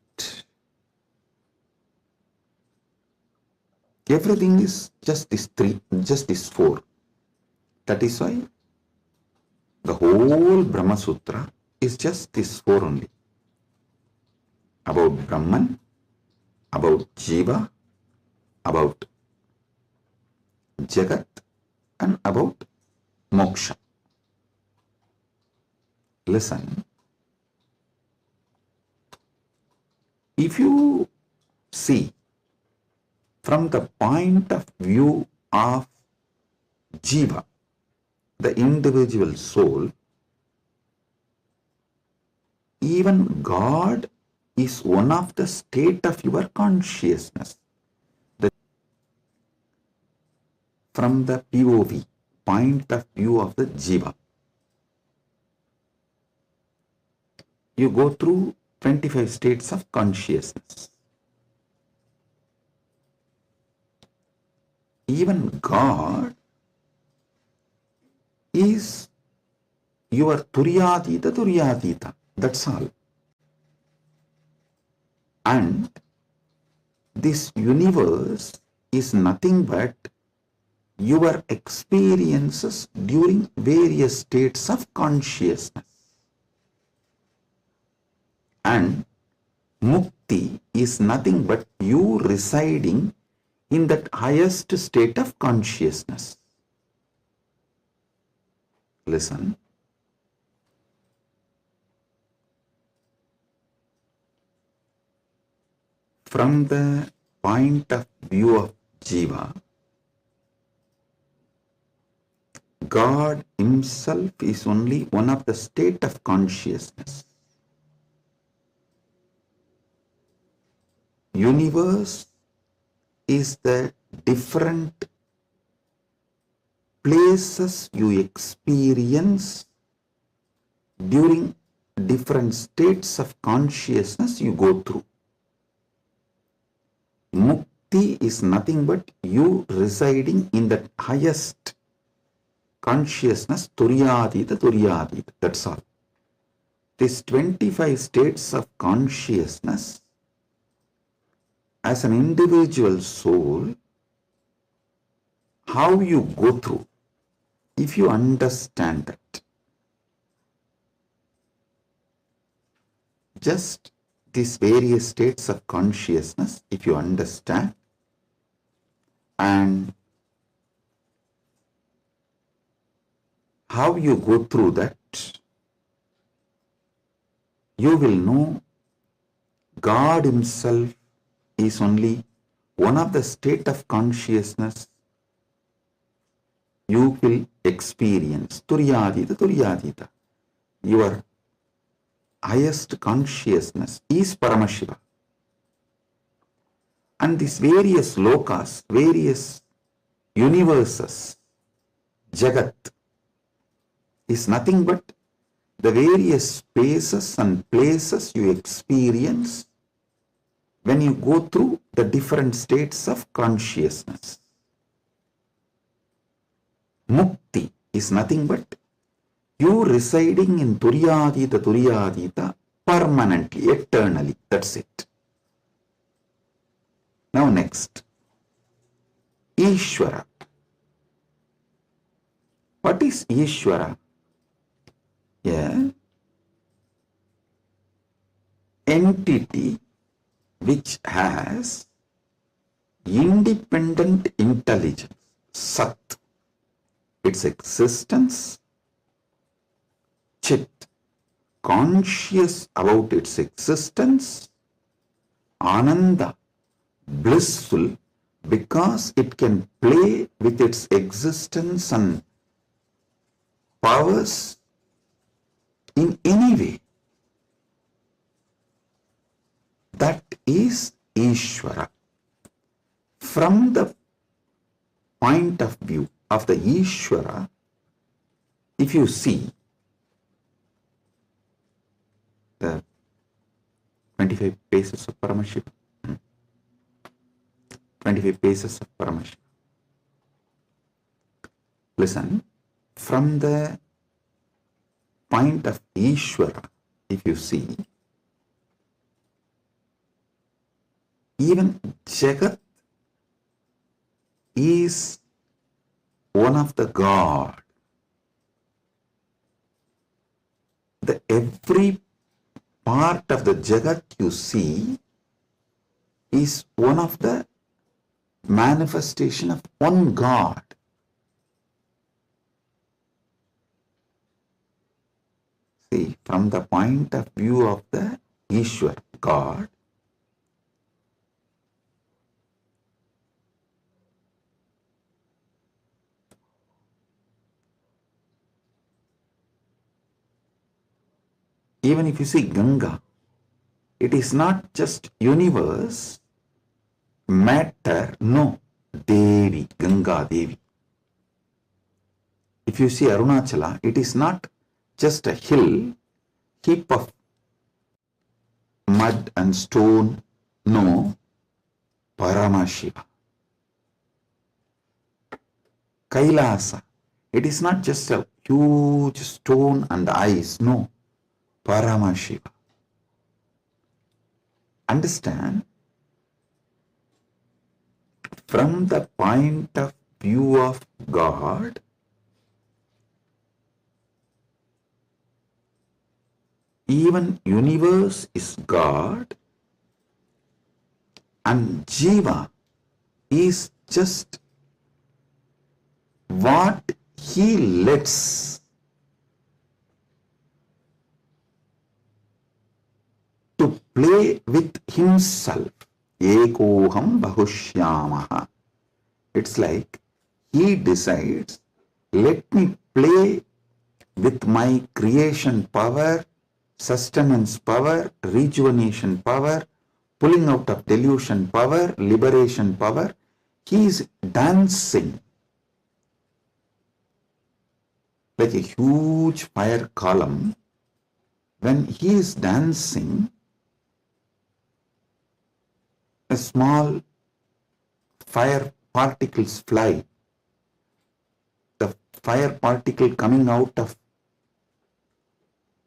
Everything is just these three, just these four. That is why the whole Brahma Sutra is just these four only. About Brahman, about Jiva, about Jagat, and about Moksha. Listen. If you see from the point of view of Jiva, the individual soul, even God is one of the state of your consciousness. From the POV, point of view of the Jiva. you go through 25 states of consciousness. Even God is your Turyatita. That's all. And this universe is nothing but your experiences during various states of consciousness. And mukti is nothing but you residing in that highest state of consciousness. Listen. From the point of view of Jiva, God himself is only one of the state of consciousness. Universe is the different places you experience during different states of consciousness you go through. Mukti is nothing but you residing in the highest consciousness, Turyatita. That's all. These 25 states of consciousness, as an individual soul, how you go through, if you understand that, just these various states of consciousness, if you understand, and how you go through that, you will know God himself is only one of the state of consciousness you will experience. Turyatita. Your highest consciousness is Paramashiva. And these various lokas, various universes, Jagat, is nothing but the various spaces and places you experience when you go through the different states of consciousness. Mukti is nothing but you residing in Turyatita permanently, eternally. That's it. Now next, Ishvara. What is Ishvara? Yeah. Entity which has independent intelligence, Sat, its existence, Chit, conscious about its existence, Ananda, blissful because it can play with its existence and powers in any way. That is Ishvara. From the point of view of the Ishvara, if you see the 25 paces of Paramashiva, 25 paces of Paramashiva. Listen, from the point of Ishvara, if you see, even Jagat is one of the God. The every part of the Jagat you see is one of the manifestation of one God. See, from the point of view of the Ishwar, God, even if you see Ganga, it is not just universe, matter, no, Devi, Ganga Devi. If you see Arunachala, it is not just a hill, heap of mud and stone. No, Paramashiva. Kailasa. It is not just a huge stone and ice. No, Paramashiva. Understand? From the point of view of God, even universe is God, and Jiva is just what he lets to play with himself. Ekoham bahushyamaha. It's like he decides, let me play with my creation power, sustenance power, rejuvenation power, pulling out of delusion power, liberation power. He is dancing like a huge fire column. When he is dancing, a small fire particles fly. The fire particle coming out of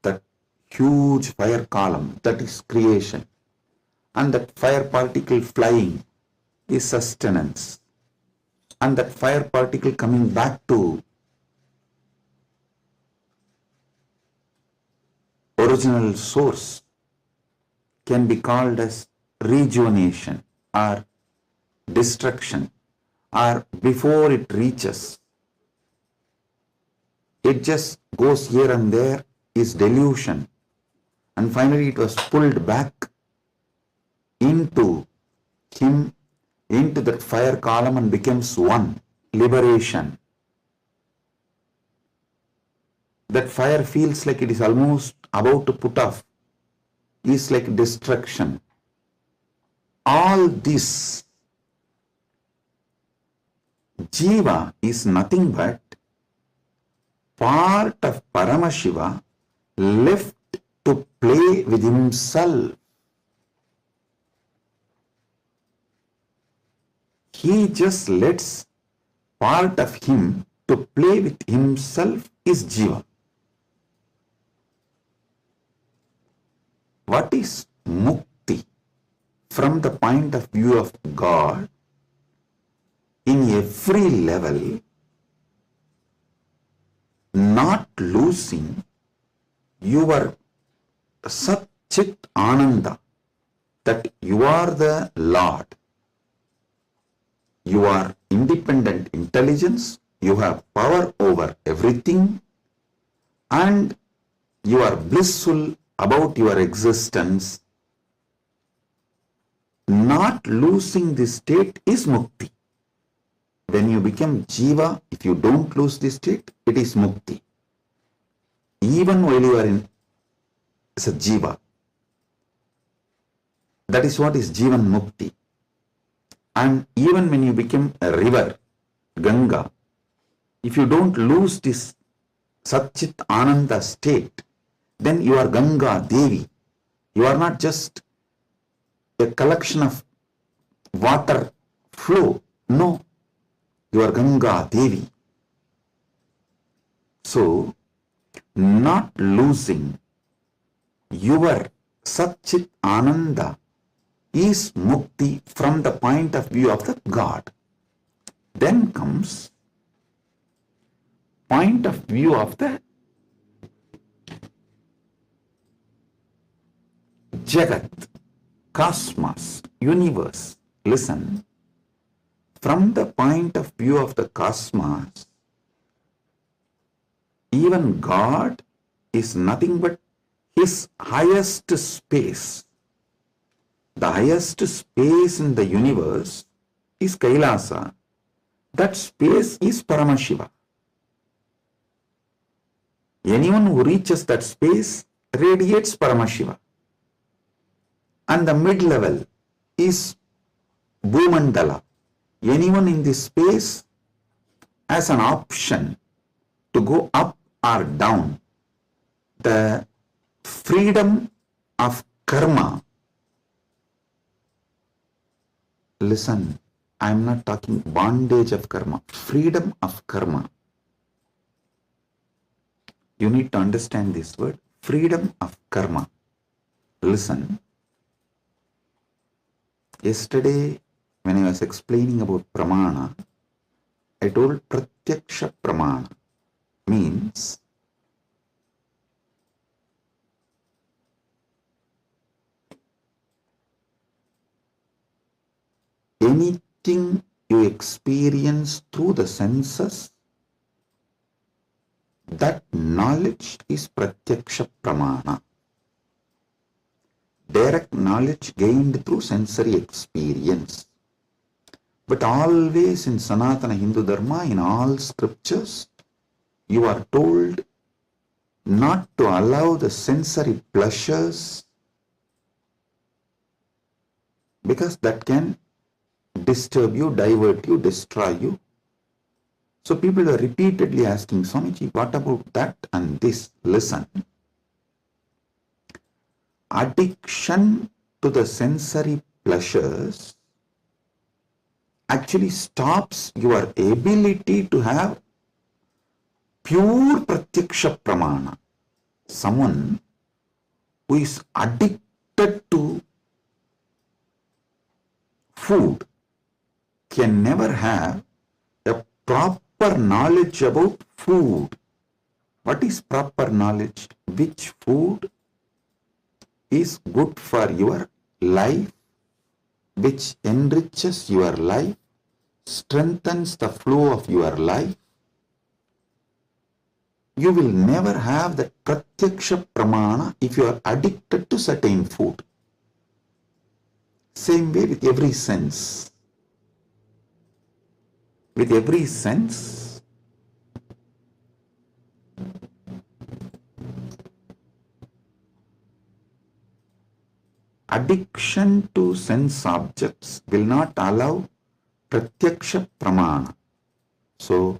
that huge fire column, that is creation. And that fire particle flying is sustenance. And that fire particle coming back to original source can be called as rejuvenation or destruction, or before it reaches, it just goes here and there, is delusion, and finally it was pulled back into him, into that fire column, and becomes one, liberation. That fire feels like it is almost about to put off, is like destruction. All this, Jiva is nothing but part of Paramashiva left to play with himself. He just lets part of him to play with himself is Jiva. What is Mukti from the point of view of God? In every level, not losing your Sat Chit Ananda, that you are the Lord. You are independent intelligence, you have power over everything, and you are blissful about your existence. Not losing this state is Mukti. When you become Jiva, if you don't lose this state, it is Mukti. Even while you are in as a Jiva, that is what is Jivan Mukti. And even when you become a river, Ganga, if you don't lose this Satchit Ananda state, then you are Ganga Devi. You are not just a collection of water flow. No, you are Ganga Devi. So, not losing your Satchit Ananda is Mukti from the point of view of the God. Then comes point of view of the Jagat, cosmos, universe. Listen, from the point of view of the cosmos, even God is nothing but his highest space. The highest space in the universe is Kailasa. That space is Paramashiva. Anyone who reaches that space radiates Paramashiva. And the mid-level is Bhumandala. Anyone in this space has an option to go up or down. The freedom of karma Listen, I am not talking bondage of karma, freedom of karma. You need to understand this word, freedom of karma. Listen, yesterday when I was explaining about pramana, I told pratyaksha pramana means anything you experience through the senses, that knowledge is pratyaksha pramana. Direct knowledge gained through sensory experience. But always in Sanatana Hindu Dharma, in all scriptures, you are told not to allow the sensory pleasures, because that can disturb you, divert you, destroy you. So people are repeatedly asking, Swamiji, what about that and this? Listen. Addiction to the sensory pleasures actually stops your ability to have pure pratyaksha pramana. Someone who is addicted to food can never have a proper knowledge about food. What is proper knowledge? Which food is good for your life, which enriches your life, strengthens the flow of your life. You will never have that pratyaksha pramana if you are addicted to certain food. Same way with every sense. With every sense, addiction to sense objects will not allow pratyaksha pramana. So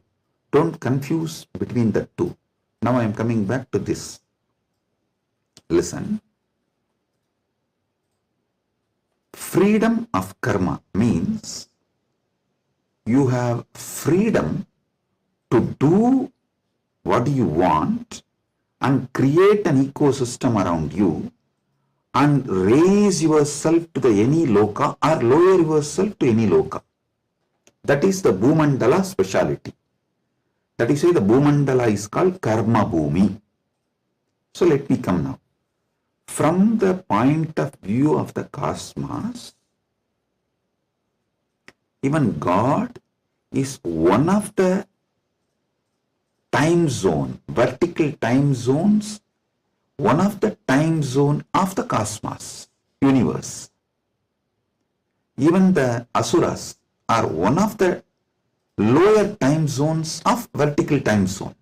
don't confuse between the two. Now I am coming back to this. Listen. Freedom of karma means you have freedom to do what you want and create an ecosystem around you and raise yourself to the any loka or lower yourself to any loka. That is the Bhumandala speciality. That is why the Bhumandala is called Karma Bhumi. So let me come now. From the point of view of the cosmos, even God is one of the time zone, vertical time zones, one of the time zone of the cosmos, universe. Even the asuras are one of the lower time zones of vertical time zone.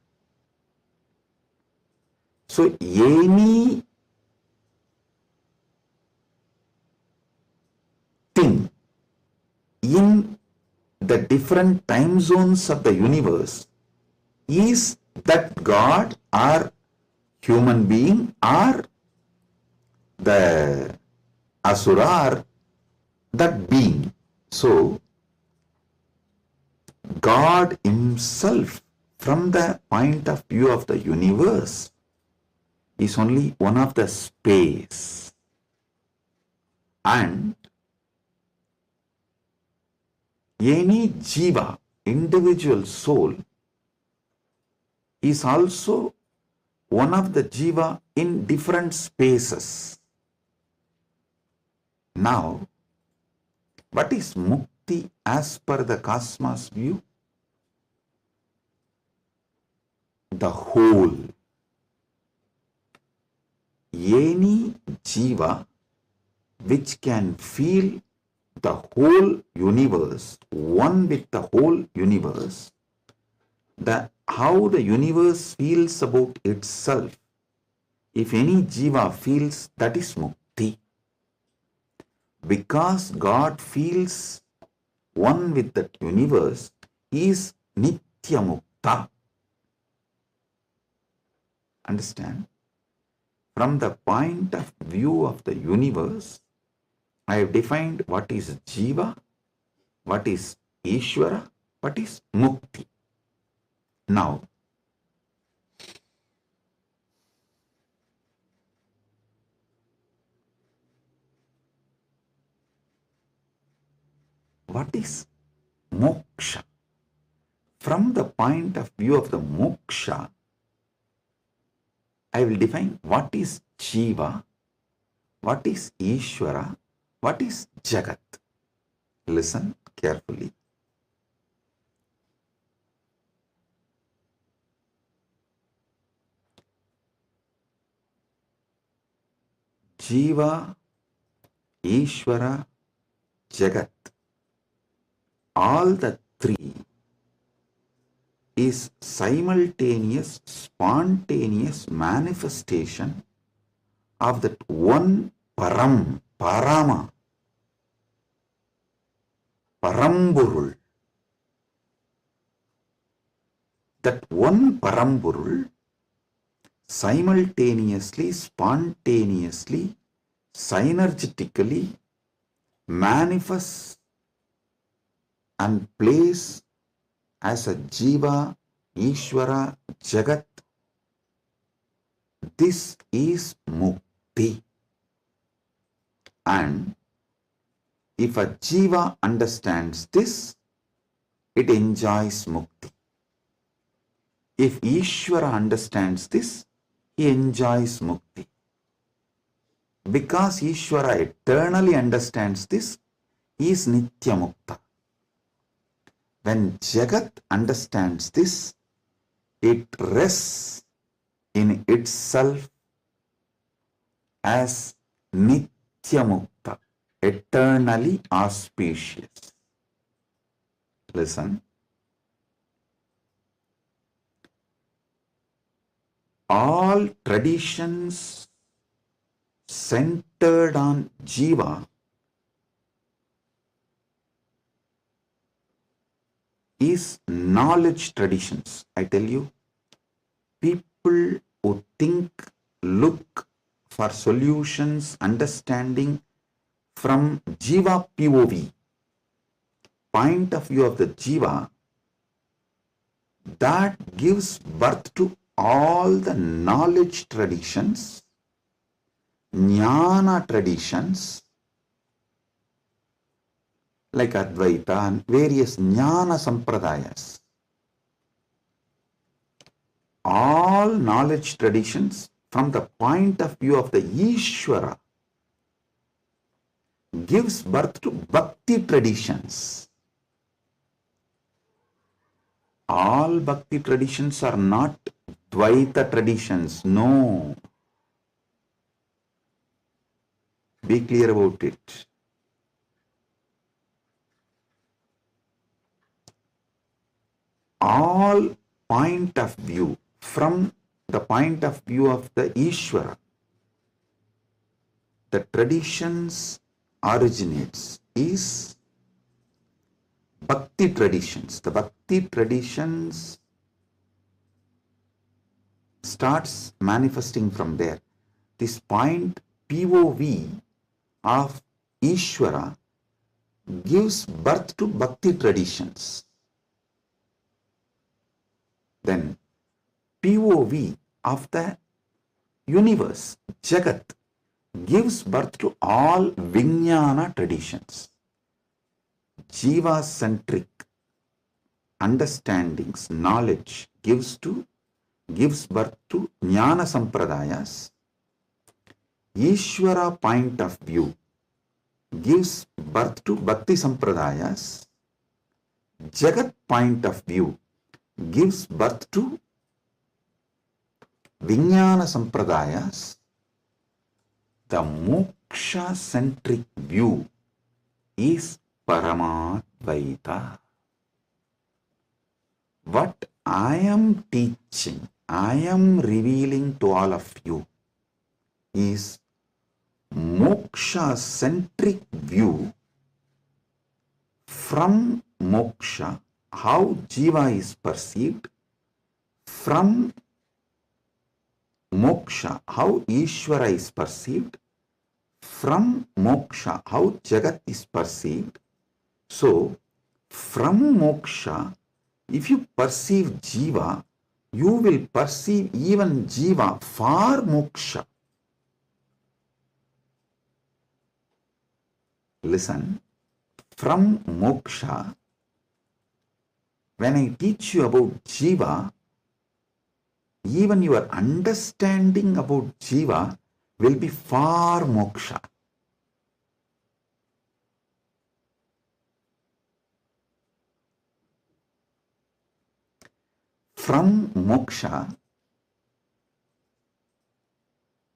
So any thing in the different time zones of the universe is that God or human being or the asura or that being. So God himself, from the point of view of the universe, is only one of the space. And any jiva, individual soul, is also one of the jiva in different spaces. Now, what is mukti as per the cosmos view? The whole. Any jiva which can feel the whole universe, one with the whole universe, how the universe feels about itself, if any jiva feels, that is mukti. Because God feels one with that universe, he is nitya mukta. Understand? From the point of view of the universe, I have defined what is jiva what is Ishvara, what is Mukti. Now, what is moksha? From the point of view of the moksha, I will define what is Jiva, what is Ishvara, what is Jagat. Listen carefully. Jiva, Ishvara, Jagat, all the three is simultaneous, spontaneous manifestation of that one Param, Parama, Paramburul. That one Paramburul simultaneously, spontaneously, synergetically manifests and plays as a Jiva, Ishvara, Jagat. This is Mukti. And if a Jiva understands this, it enjoys Mukti. If Ishvara understands this, he enjoys Mukti. Because Ishvara eternally understands this, he is Nitya Mukta. When Jagat understands this, it rests in itself as Nitya Mukta, eternally auspicious. Listen. All traditions centered on Jiva is knowledge traditions. I tell you, people who think, look for solutions, understanding from Jiva POV, point of view of the Jiva, that gives birth to all the knowledge traditions, jnana traditions, like Advaita and various jnana sampradayas. All knowledge traditions from the point of view of the Ishvara gives birth to bhakti traditions. All bhakti traditions are not Dvaita traditions. No. Be clear about it. All point of view from the point of view of the Ishvara, the traditions originates is bhakti traditions. The bhakti traditions starts manifesting from there. This point POV of Ishvara gives birth to bhakti traditions. Then POV of the universe, Jagat, gives birth to all Vijnana traditions. Jiva-centric understandings, knowledge gives birth to Jnana Sampradayas. Ishvara point of view gives birth to Bhakti Sampradayas. Jagat point of view gives birth to Vijnana Sampradayas. The moksha-centric view is Paramadvaita. What I am teaching, I am revealing to all of you is moksha-centric view. From moksha, how Jiva is perceived. From moksha, how Ishvara is perceived. From moksha, how Jagat is perceived. So, From moksha, if you perceive jiva, you will perceive even jiva for moksha. Listen, from moksha, when I teach you about jiva, even your understanding about jiva will be for moksha. From moksha,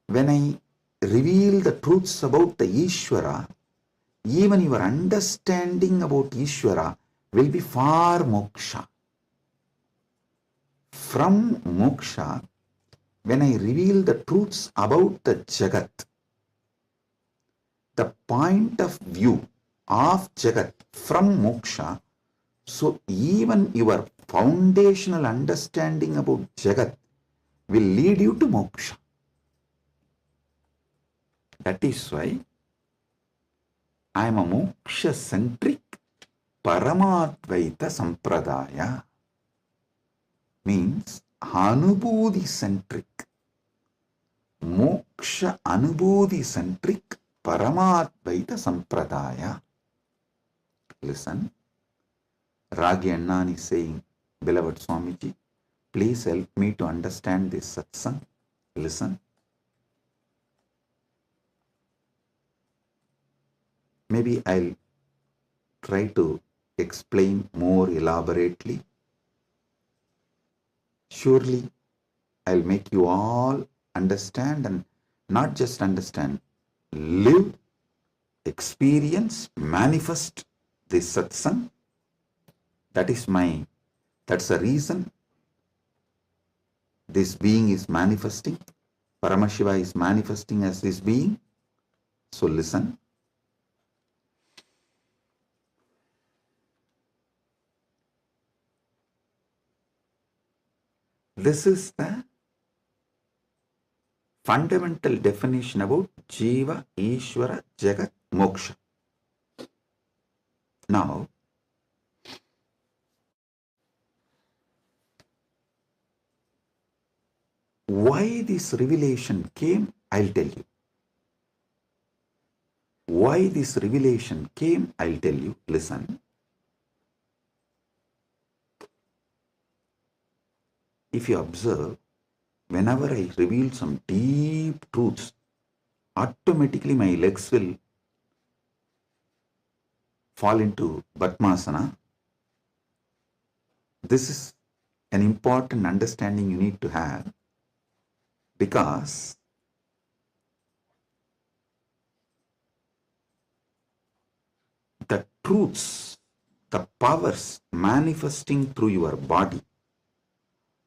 when I reveal the truths about the Ishvara, even your understanding about Ishvara will be for moksha. From moksha, when I reveal the truths about the Jagat, the point of view of Jagat from moksha, so even your foundational understanding about Jagat will lead you to moksha. That is why I am a moksha-centric Paramadvaita Sampradaya. Means Anubodhi-centric, Moksha Anubodhi-centric Paramadvaita Sampradaya. Listen, Ragi Annan is saying, beloved Swamiji, please help me to understand this satsang. Listen. Maybe I'll try to explain more elaborately. Surely I'll make you all understand, and not just understand, live, experience, manifest this satsang. That's the reason this being is manifesting. Paramashiva is manifesting as this being. So listen. This is the fundamental definition about Jiva, Ishvara, Jagat, Moksha. Now, why this revelation came, I'll tell you. Why this revelation came, I'll tell you. Listen. If you observe, whenever I reveal some deep truths, automatically my legs will fall into Padmasana. This is an important understanding you need to have, because the truths, the powers manifesting through your body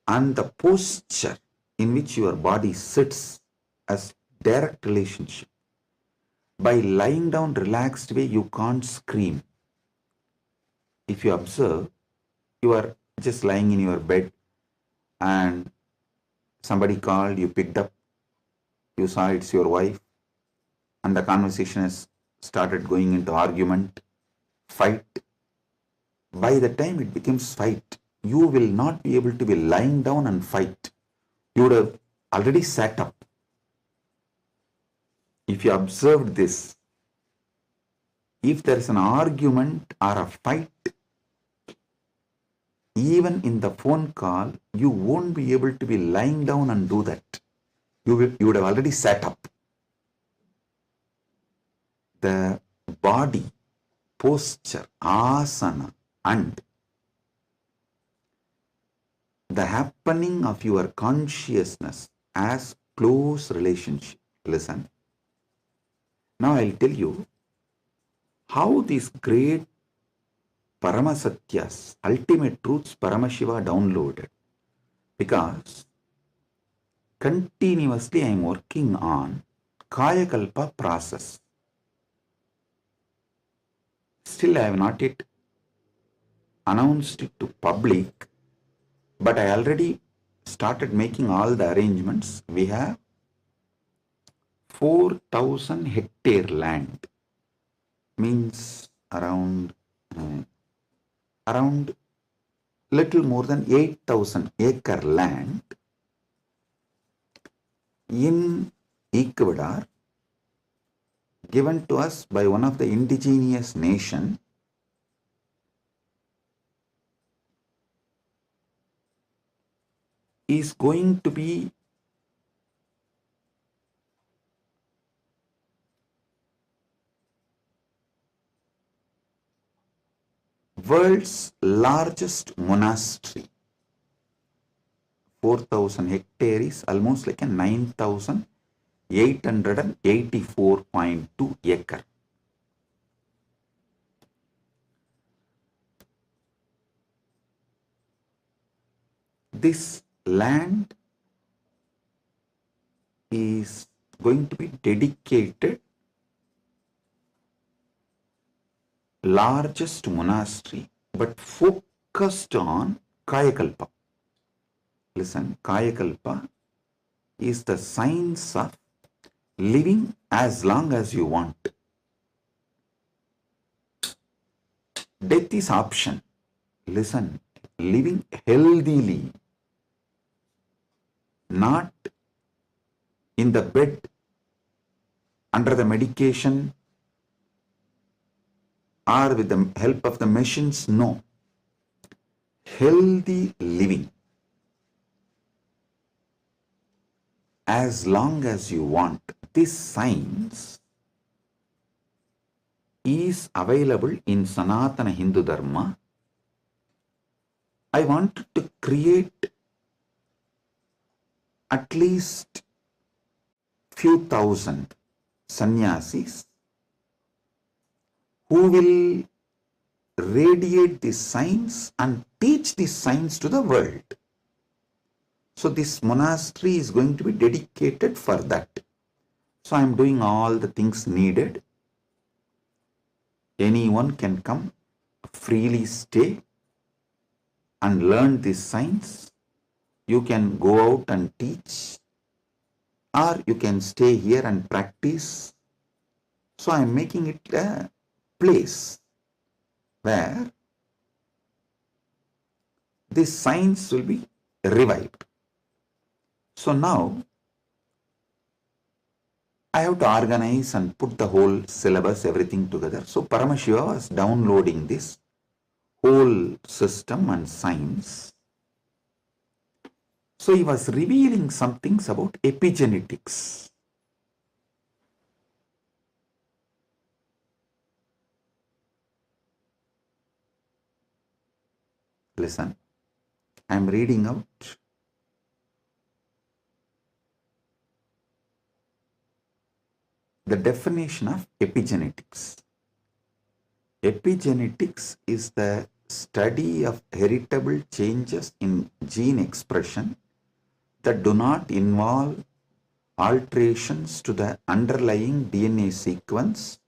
and the posture in which your body sits as direct relationship. By lying down relaxed way, you can't scream. If you observe, you are just lying in your bed and somebody called, you picked up, you saw it's your wife, and the conversation has started going into argument, fight. By the time it becomes fight, you will not be able to be lying down and fight. You would have already sat up. If you observed this, if there is an argument or a fight, even in the phone call, you won't be able to be lying down and do that. You would have already sat up. The body, posture, asana, and the happening of your consciousness as close relationship. Listen. Now I'll tell you how these great Paramasatyas, ultimate truths, Paramashiva downloaded. Because continuously I am working on Kayakalpa process. Still I have not yet announced it to public, but I already started making all the arrangements. We have 4,000 hectare land, means around around little more than 8,000 acre land in Ecuador, given to us by one of the indigenous nation, is going to be world's largest monastery. 4,000 hectares is almost like a 9,884.2 acre. This land is going to be dedicated largest monastery, but focused on Kayakalpa. Listen, Kayakalpa is the science of living as long as you want. Death is option. Listen, living healthily, not in the bed, under the medication, or with the help of the machines. No. Healthy living. As long as you want. This science is available in Sanatana Hindu Dharma. I want to create at least few thousand sannyasis who will radiate this science and teach this science to the world. So this monastery is going to be dedicated for that. So I am doing all the things needed. Anyone can come, freely stay and learn this science. You can go out and teach, or you can stay here and practice. So I am making it a place where this science will be revived. So now I have to organize and put the whole syllabus, everything together. So Paramashiva was downloading this whole system and science. So he was revealing some things about epigenetics. Listen, I am reading out the definition of epigenetics. Epigenetics is the study of heritable changes in gene expression that do not involve alterations to the underlying DNA sequence.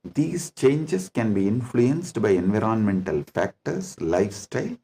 These changes can be influenced by environmental factors, lifestyle,